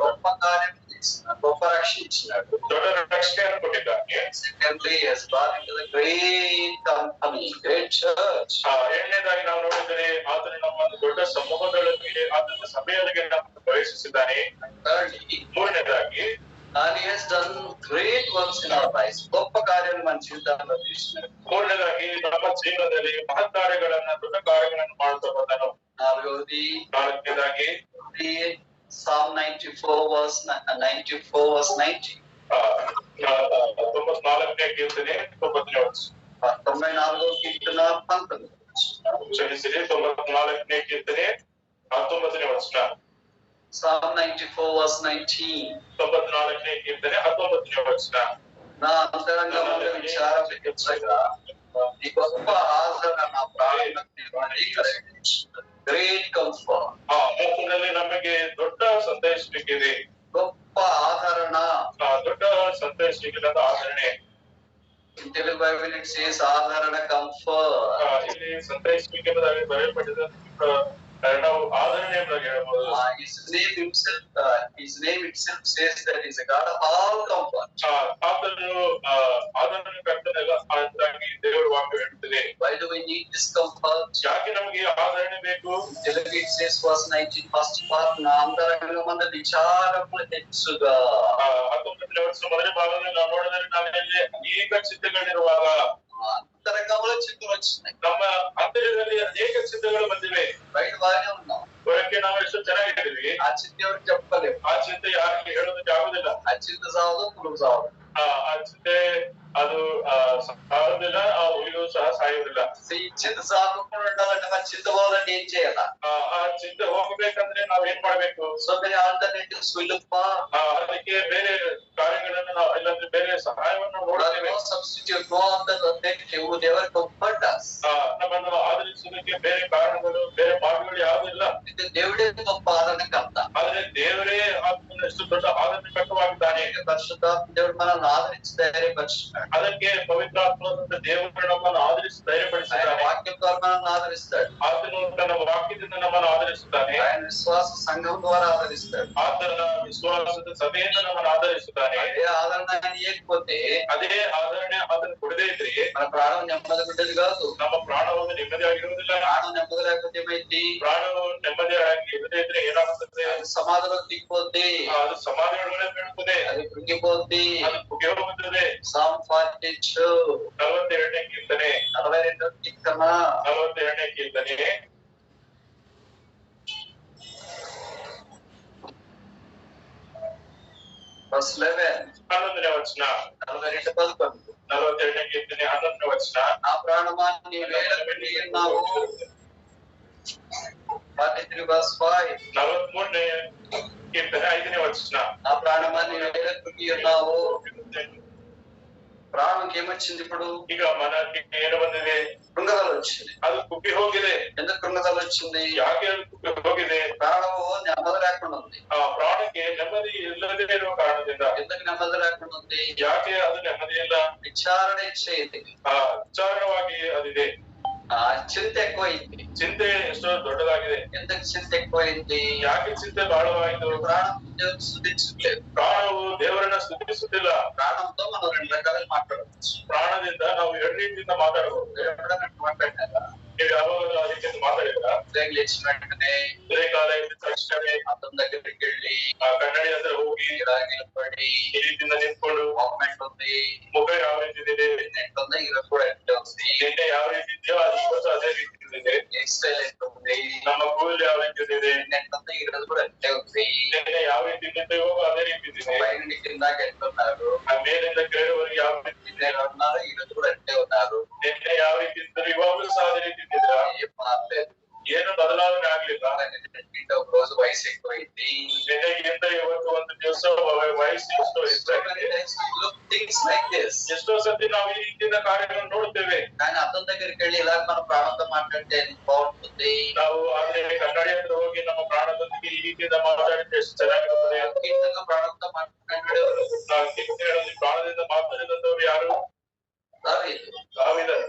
[SPEAKER 1] గొప్ప రక్షణ ఇచ్చినాడు.
[SPEAKER 2] దొడ్డ రక్షణను కొట్టిದ್ದಾನೆ.
[SPEAKER 1] Secondly, he has brought into the great company, great church.
[SPEAKER 2] ಎರಡನೇದಾಗಿ ನಾವು ನೋಡಿದರೆ ಆತನು ನಮ್ಮ ದೊಡ್ಡ ಸಮೂಹದೊಳಗೆ ಆತನ ಸಭೆಯೊಳಗೆ ನಮ್ಮನ್ನು ಪ್ರವೇಶಿಸಿದ್ದಾನೆ.
[SPEAKER 1] Thirdly,
[SPEAKER 2] ಮೂರನೇದಾಗಿ
[SPEAKER 1] and he has done great works in our lives. గొప్ప కార్యాలు మన జీవితంలో చేసినాడు.
[SPEAKER 2] ಮೂರನೇದಾಗಿ ನಮ್ಮ ಜೀವನದಲ್ಲಿ ಮಹತ್ ಕಾರ್ಯಗಳನ್ನು ದೊಡ್ಡ ಕಾರ್ಯಗಳನ್ನು ಮಾಡುತ್ತಾ ಬಂದನು. ನಾಲ್ಕನೇದಾಗಿ
[SPEAKER 1] Psalm 94 verse 90.
[SPEAKER 2] 94ನೇ ಕೀರ್ತನೆ 9ನೇ ವಚನ.
[SPEAKER 1] 94వ కీర్తన 19.
[SPEAKER 2] ಕ್ಷಮಿಸಿರಿ, 94ನೇ ಕೀರ್ತನೆ 19ನೇ ವಚನ.
[SPEAKER 1] Psalm 94 verse 19.
[SPEAKER 2] 94ನೇ ಕೀರ್ತನೆ 19ನೇ ವಚನ.
[SPEAKER 1] నా అంతరంగంలో విచారం పెట్టగా ఈ గొప్ప ఆదరణ నా ప్రాణానికి గ్రేట్ కంఫర్ట్.
[SPEAKER 2] ಮೋಕ್ಷದಲ್ಲಿ ನಮಗೆ ದೊಡ್ಡ ಸಂತೈಸಬೇಕಿದೆ.
[SPEAKER 1] గొప్ప ఆదరణ,
[SPEAKER 2] ದೊಡ್ಡ ಸಂತೈಸಬೇಕಿದೆ ಆದರಣೆ.
[SPEAKER 1] In Telugu Bible it says ಆದರಣ ಕಂಫರ್ಟ್.
[SPEAKER 2] ಇಲ್ಲಿ ಸಂತೈಸಬೇಕೆಂಬುದಾಗಿ ಬರೆಯಲ್ಪಟ್ಟಿದೆ. ನಾವು ಆದರಣೆ ಎಂದು ಹೇಳಬಹುದು.
[SPEAKER 1] His name itself says that he is a God of all comfort.
[SPEAKER 2] ಆತನು ಆದರಣೆ ಕರ್ತನೆಲ್ಲ ಆಗಿ ದೇವರ ವಾಕ್ಯ ಹೇಳುತ್ತದೆ.
[SPEAKER 1] Why do we need this comfort?
[SPEAKER 2] ಯಾಕೆ ನಮಗೆ ಆದರಣೆ ಬೇಕು?
[SPEAKER 1] Telugu it says verse 19 first part, నా అంతరంగమందు విచారము ಹೆಚ್ಚುగా.
[SPEAKER 2] 19ನೇ ವಚನ ಮೊದಲ ಭಾಗದಲ್ಲಿ ನಾವು ನೋಡಿದರೆ ನಮ್ಮಲ್ಲಿ ಅನೇಕ ಚಿಂತೆಗಳಿರುವಾಗ
[SPEAKER 1] అంతరంగంలో చింతలు వచ్చినాయి.
[SPEAKER 2] ನಮ್ಮ ಅಂತರ್ಯದಲ್ಲಿ ಅನೇಕ ಚಿಂತೆಗಳು ಬಂದಿವೆ.
[SPEAKER 1] బయట బాగానే ఉన్నాం,
[SPEAKER 2] ಹೊರಕ್ಕೆ ನಾವು ಎಷ್ಟು ಚೆನ್ನಾಗಿದ್ದೀವಿ.
[SPEAKER 1] ఆ చింత ఎవరికి చెప్పలేము.
[SPEAKER 2] ಆ ಚಿಂತೆ ಯಾರಿಗೆ ಹೇಳೋದಕ್ಕೆ ಆಗುದಿಲ್ಲ.
[SPEAKER 1] ఆ చింత ಸಾವದು పురుగు సావదు.
[SPEAKER 2] ಆ ಚಿಂತೆ ಅದು ಸಾಯೋದಿಲ್ಲ, ಆ ಹುಲಿಯೂ ಸಹ ಸಾಯುವುದಿಲ್ಲ.
[SPEAKER 1] ఈ చింత సాగకుండా ఉండాలంటే మన చింత పోవాలంటే ఏం చేయాలా?
[SPEAKER 2] ಆ ಚಿಂತೆ ಹೋಗಬೇಕಂದ್ರೆ ನಾವ್ ಏನ್ ಮಾಡ್ಬೇಕು?
[SPEAKER 1] So many alternatives will look for.
[SPEAKER 2] ಅದಕ್ಕೆ ಬೇರೆ ಕಾರ್ಯಗಳನ್ನು ನಾವು ಇಲ್ಲಾಂದ್ರೆ ಬೇರೆ ಸಹಾಯವನ್ನು ನೋಡಬೇಕು.
[SPEAKER 1] no substitute, no other alternative would ever comfort us.
[SPEAKER 2] ನಮ್ಮನ್ನು ಆಧರಿಸುವುದಕ್ಕೆ ಬೇರೆ ಕಾರಣಗಳು ಬೇರೆ ಮಾರ್ಗಗಳು ಯಾವುದೂ ಇಲ್ಲ.
[SPEAKER 1] ಇದು ದೇವರೇ ಗొప్ప ಆದರಣಕರ್ತ.
[SPEAKER 2] ಆದ್ರೆ ದೇವರೇ ಆತನ ಎಷ್ಟು ದೊಡ್ಡ ಆದರಣಕರ್ತವಾಗಿದ್ದಾನೆ.
[SPEAKER 1] ಪರಿಶುದ್ಧಾತ್ಮ ದೇವರು ನಮ್ಮನ್ನು ಆಧರಿಸಿ ಧೈರ್ಯಪಡಿಸಿದ್ದಾನೆ.
[SPEAKER 2] ಅದಕ್ಕೆ ಪವಿತ್ರಾತ್ಮದಂತ ದೇವರು ನಮ್ಮನ್ನು ಆಧರಿಸಿ ಧೈರ್ಯಪಡಿಸಿದ್ದಾನೆ.
[SPEAKER 1] ವಾಕ್ಯ ನಮ್ಮನ್ನು ಆಧರಿಸಿದ್ದಾನೆ.
[SPEAKER 2] ಆತನು ತನ್ನ ವಾಕ್ಯದಿಂದ ನಮ್ಮನ್ನು ಆಧರಿಸುತ್ತಾನೆ.
[SPEAKER 1] ವಿಶ್ವಾಸ ಸಂಘದ ದ್ವಾರ ಆಧರಿಸಿದ್ದಾನೆ.
[SPEAKER 2] ಆತನ ವಿಶ್ವಾಸದ ಸಭೆಯಿಂದ ನಮ್ಮನ್ನು ಆಧರಿಸುತ್ತಾನೆ.
[SPEAKER 1] ಅದೇ ಆದರಣ ಏಕಪೋತೆ,
[SPEAKER 2] ಅದೇ ಆಧರಣೆ ಆತನು ಕೊಡದೇ ಇದ್ರೆ
[SPEAKER 1] మన ప్రాణం నెమ్మది గుడ్డది కాదు.
[SPEAKER 2] ನಮ್ಮ ಪ್ರಾಣವನ್ನು ನೆಮ್ಮದಿಯಾಗಿರುವುದಿಲ್ಲ.
[SPEAKER 1] ప్రాణం నెమ్మది లేకపోతే ఏమైంది?
[SPEAKER 2] ಪ್ರಾಣವು ನೆಮ್ಮದಿಯಾಗಿ ಇರದೇ ಇದ್ರೆ ಏನಾಗುತ್ತದೆ?
[SPEAKER 1] అది సమాధిలో దిగిపోద్ది.
[SPEAKER 2] ಅದು ಸಮಾಧಿ ಒಳಗಡೆ ಬೀಳುತ್ತದೆ.
[SPEAKER 1] అది ಕೃಂಗಿపోద్ది.
[SPEAKER 2] ಅದು ಕುಗ್ಗಿ ಹೋಗುತ್ತದೆ.
[SPEAKER 1] ಸಾಮ್ 42
[SPEAKER 2] 42ನೇ ಕೀರ್ತನೆ
[SPEAKER 1] 42ನೇ ಕೀರ್ತನ
[SPEAKER 2] 42ನೇ ಕೀರ್ತನೆ
[SPEAKER 1] verse 11
[SPEAKER 2] 11ನೇ ವಚನ
[SPEAKER 1] 42:11
[SPEAKER 2] 42ನೇ ಕೀರ್ತನೆ 11ನೇ ವಚನ.
[SPEAKER 1] నా ప్రాణమా నీవేళ పెట్టి ఉన్నావు. 43 verse 5
[SPEAKER 2] 43ನೇ ಕೀರ್ತನೆ 5ನೇ ವಚನ.
[SPEAKER 1] నా ప్రాణమా నీవేళ పెట్టి ఉన్నావు. ప్రాణంకి ఏమొచ్చింది ఇప్పుడు?
[SPEAKER 2] ಈಗ మనకి ಏನು ಬಂದಿದೆ?
[SPEAKER 1] కృంగదల వచ్చింది.
[SPEAKER 2] ಅದು ಕುಗ್ಗಿ ಹೋಗಿದೆ.
[SPEAKER 1] ఎందుకు కృంగదల వచ్చింది?
[SPEAKER 2] ಯಾಕೆ ಅದು ಕುಗ್ಗಿ ಹೋಗಿದೆ?
[SPEAKER 1] ప్రాణము నెమ్మది లేకుండా ఉంది.
[SPEAKER 2] ಆ ಪ್ರಾಣಕ್ಕೆ ನೆಮ್ಮದಿ ಇಲ್ಲದೇ ಇರುವ ಕಾರಣದಿಂದ.
[SPEAKER 1] ఎందుకు నెమ్మది లేకుండా ఉంది?
[SPEAKER 2] ಯಾಕೆ ಅದು ನೆಮ್ಮದಿ ಇಲ್ಲ?
[SPEAKER 1] ವಿಚಾರಣೆ ಇಚ್ಛೆ
[SPEAKER 2] ವಿಚಾರವಾಗಿ ಅದಿದೆ.
[SPEAKER 1] ಚಿಂತೆ ఎక్కువైంది.
[SPEAKER 2] ಚಿಂತೆ ಎಷ್ಟೋ ದೊಡ್ಡದಾಗಿದೆ.
[SPEAKER 1] ఎందుకు చింత ఎక్కువైంది?
[SPEAKER 2] ಯಾಕೆ ಚಿಂತೆ ಬಹಳವಾಯಿತು?
[SPEAKER 1] ప్రాణం దేవుని స్తుతించట్లేదు.
[SPEAKER 2] ಪ್ರಾಣವು ದೇವರನ್ನ ಸ್ತುತಿಸುತ್ತಿಲ್ಲ.
[SPEAKER 1] ప్రాణంతో మనం రెండు రకాలుగా మాట్లాడవచ్చు.
[SPEAKER 2] ಪ್ರಾಣದಿಂದ ನಾವು ಎರಡು ರೀತಿಯಿಂದ ಮಾತಾಡಬಹುದು.
[SPEAKER 1] ఎప్పుడైనా మాట్లాడినారా?
[SPEAKER 2] ನೀವು ಯಾವಾಗ ಆ ರೀತಿಯಿಂದ ಮಾತಾಡಿದ್ರ?
[SPEAKER 1] లేచిన వెంటనే
[SPEAKER 2] ಉದಯಕಾಲ ಎದ್ದ ತಕ್ಷಣವೇ
[SPEAKER 1] అతని దగ్గరికి వెళ్ళి
[SPEAKER 2] ಆ ಕನ್ನಡಿ ಹತ್ರ ಹೋಗಿ
[SPEAKER 1] నిలబడి
[SPEAKER 2] ಈ ರೀತಿಯಿಂದ ನಿಂತ್ಕೊಂಡು
[SPEAKER 1] మొహం ఎట్లుంది,
[SPEAKER 2] ಮುಖ ಯಾವ ರೀತಿ ಇದೆ,
[SPEAKER 1] ఎట్లుంది, ఈరోజు కూడా ఎట్లే ఉంది,
[SPEAKER 2] ನಿನ್ನೆ ಯಾವ ರೀತಿ ಇದೆಯೋ ಅದು ಇವತ್ತು ಅದೇ ರೀತಿ ಇದೆ.
[SPEAKER 1] హెయిర్ స్టైల్ ఎట్లుంది,
[SPEAKER 2] ನಮ್ಮ ಕೂದಲು ಯಾವ ರೀತಿ ಇದೆ,
[SPEAKER 1] ఎట్లుంది, ఈరోజు కూడా ఎట్లే ఉంది,
[SPEAKER 2] ನಿನ್ನೆ ಯಾವ ರೀತಿ ಇದ್ದೆವೋ ಅದೇ ರೀತಿ ಇದೆ.
[SPEAKER 1] పై నుండి కిందాక ఎట్లున్నారు,
[SPEAKER 2] ಆ ಮೇಲಿಂದ ಕೆಳವರೆಗೆ ಯಾವ ರೀತಿ ಇದೆ
[SPEAKER 1] ఉన్నారు, ఈరోజు కూడా ఎట్లే ఉన్నారు.
[SPEAKER 2] ನಿನ್ನೆ ಯಾವ ರೀತಿ ಇದ್ದರು ಇವಾಗಲೂ ಸಹ ಅದೇ ರೀತಿ ಇದ್ದೀರಾ?
[SPEAKER 1] ఏం మారలేదు.
[SPEAKER 2] ಏನು ಬದಲಾವಣೆ ಆಗ್ಲಿಲ್ಲ.
[SPEAKER 1] ఒక రోజు వయసు ఎక్కువైంది,
[SPEAKER 2] ನಿನ್ನೆಗಿಂತ ಇವತ್ತು ಒಂದು ದಿವಸ ವಯಸ್ಸು ಎಷ್ಟೋ ಹೆಚ್ಚಾಗಿದೆ. ಎಷ್ಟೋ ಸತಿ ನಾವು ಈ ರೀತಿಯ ಕಾರ್ಯಗಳನ್ನು ನೋಡುತ್ತೇವೆ.
[SPEAKER 1] కానీ అతని దగ్గరికి వెళ్ళి ఇలా మన ప్రాణంతో మాట్లాడితే బాగుంటుంది.
[SPEAKER 2] ನಾವು ಆದ್ರೆ ಕನ್ನಡಿ ಹತ್ರ ಹೋಗಿ ನಮ್ಮ ಪ್ರಾಣದೊಂದಿಗೆ ಈ ರೀತಿಯಿಂದ ಮಾತಾಡಿದ್ರೆ ಎಷ್ಟು ಚೆನ್ನಾಗಿರುತ್ತದೆ.
[SPEAKER 1] ಕೀರ್ತನ ಪ್ರಾಣಂతో ಮಾತಾಡಿದವರು,
[SPEAKER 2] ಕೀರ್ತನೆಗಳಲ್ಲಿ ಪ್ರಾಣದಿಂದ ಮಾತಾಡಿದಂತವ್ರು ಯಾರು? ದಾವೀದನು.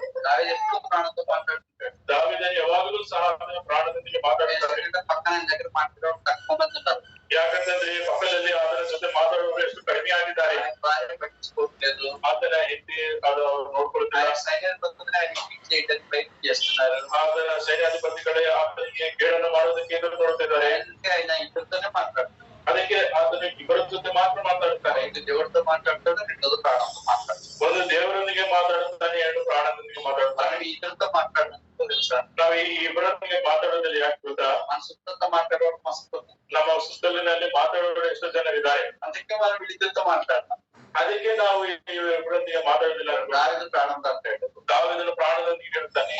[SPEAKER 1] ఎప్పుడు ప్రాణంతో మాట్లాడుతుంటాడు.
[SPEAKER 2] ದಾವೀದನು ಯಾವಾಗಲೂ ಸಹ ಪ್ರಾಣದೊಂದಿಗೆ ಮಾತಾಡ್ತಾರೆ.
[SPEAKER 1] పక్కన దగ్గర మాట్లాడడం తక్కువ మంది ఉన్నారు.
[SPEAKER 2] ಯಾಕಂತಂದ್ರೆ ಪಕ್ಕದಲ್ಲಿ ಆತನ ಜೊತೆ ಮಾತಾಡುವವರು ಎಷ್ಟು ಕಡಿಮೆ ಆಗಿದ್ದಾರೆ.
[SPEAKER 1] భార్య పట్టించుకోవట్లేదు.
[SPEAKER 2] ಆತನ ಹೆಂಡತಿ ಅದು ನೋಡ್ಕೊಳ್ತಾರೆ.
[SPEAKER 1] సైన్యాధిపతులే ఆయన ఫిక్స్ చేయడానికి ప్రయత్నం చేస్తున్నారు.
[SPEAKER 2] ಆತನ ಸೈನ್ಯಾಧಿಪತಿಗಳೇ ಆತನಿಗೆ ಕೇಡನ್ನು ಮಾಡೋದಕ್ಕೆ ಎದುರು ನೋಡ್ತಿದ್ದಾರೆ.
[SPEAKER 1] ఆయన ఇద్దరితోనే మాట్లాడుతున్నారు.
[SPEAKER 2] ಅದಕ್ಕೆ ಆತನ ಇಬ್ಬರ ಜೊತೆ ಮಾತ್ರ ಮಾತಾಡ್ತಾನೆ.
[SPEAKER 1] ಇದು ದೇವರతో మాట్లాడతాడు, రెండోది ప్రాణంతో మాట్లాడతాడు.
[SPEAKER 2] ಒಂದು ದೇವರೊಂದಿಗೆ ಮಾತಾಡುತ್ತಾನೆ, ಎರಡು ಪ್ರಾಣದೊಂದಿಗೆ ಮಾತಾಡುತ್ತಾನೆ.
[SPEAKER 1] ఇద్దరితో మాట్లాడడం తెలుసా?
[SPEAKER 2] ನಾವು ಈ ಇಬ್ಬರೊಂದಿಗೆ ಮಾತಾಡೋದ್ರಲ್ಲಿ ಯಾಕೆ ಗೊತ್ತಾ?
[SPEAKER 1] మన సుత్తతో మాట్లాడేవాడు మస్తు.
[SPEAKER 2] ನಮ್ಮ ಸುತ್ತಲಿನಲ್ಲಿ ಮಾತಾಡೋರು ಎಷ್ಟೋ ಜನರಿದ್ದಾರೆ.
[SPEAKER 1] అందుకే మనం వీళ్ళిద్దరితో మాట్లాడతాం.
[SPEAKER 2] ಅದಕ್ಕೆ ನಾವು ಇಬ್ಬರೊಂದಿಗೆ ಮಾತಾಡೋದಿಲ್ಲ.
[SPEAKER 1] దావీదు ప్రాణంతో అంటాడు.
[SPEAKER 2] ದಾವೀದನು ಪ್ರಾಣದೊಂದಿಗೆ ಹೇಳ್ತಾನೆ,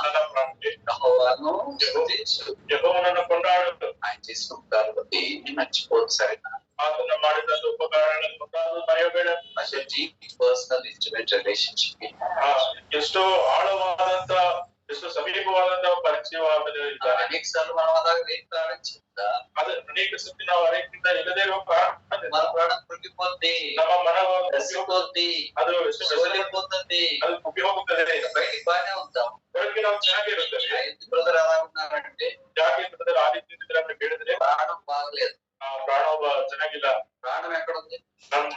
[SPEAKER 2] ನನ್ನ ಪ್ರಾಣಕ್ಕೆ
[SPEAKER 1] యెహోవాను స్తుతించు.
[SPEAKER 2] ಯೆಹೋವನನ್ನು ಕೊಂಡಾಡು.
[SPEAKER 1] ఆయన చేసిన ఉపకారాన్ని మర్చిపోదు. సరేనా?
[SPEAKER 2] ಆತನ ಮಾಡಿದ ಉಪಕಾರಗಳನ್ನು ಕೊಂಡಾಡು ಮರೆಯಬೇಡ.
[SPEAKER 1] అసలు డీప్ పర్సనల్ ఇంటిమేట్ రిలేషన్షిప్.
[SPEAKER 2] ಎಷ್ಟೋ ಆಳವಾದಂತ ಎಷ್ಟು ಸಮೀಪವಾದಂತಹ ಪರಿಚಯವಾದ ಇದ್ದಾರೆ.
[SPEAKER 1] ಅನೇಕ ಸಾರ್లు మనం అలాగే రేపాడించింದ
[SPEAKER 2] ಅದು ಅನೇಕ ಸತಿ ನಾವು ಅನೇಕಿಂತ ಇಲ್ಲದೇ ಇರುವ ಕಾರಣ
[SPEAKER 1] మన ప్రాణం కృంగిపోద్ది,
[SPEAKER 2] ನಮ್ಮ ಮನವು
[SPEAKER 1] కసిపోద్ది,
[SPEAKER 2] ಅದು
[SPEAKER 1] సోలిపోతుంది,
[SPEAKER 2] ಅದು ಕುಗ್ಗಿ ಹೋಗುತ್ತದೆ.
[SPEAKER 1] బయటికి బాగానే ఉంటాం,
[SPEAKER 2] ಹೊರಗೆ ನಾವು ಚೆನ್ನಾಗಿರುತ್ತೇವೆ.
[SPEAKER 1] ఎందుకు బ్రదర్ అలా ఉన్నారంటే
[SPEAKER 2] ಯಾಕೆ ಬ್ರದರ್ ಆ ರೀತಿ ಇದ್ರೆ ಅಂತ ಕೇಳಿದ್ರೆ
[SPEAKER 1] ప్రాణం బాగలేదు.
[SPEAKER 2] ಪ್ರಾಣ ಚೆನ್ನಾಗಿಲ್ಲ.
[SPEAKER 1] ప్రాణం ఎక్కడుంది?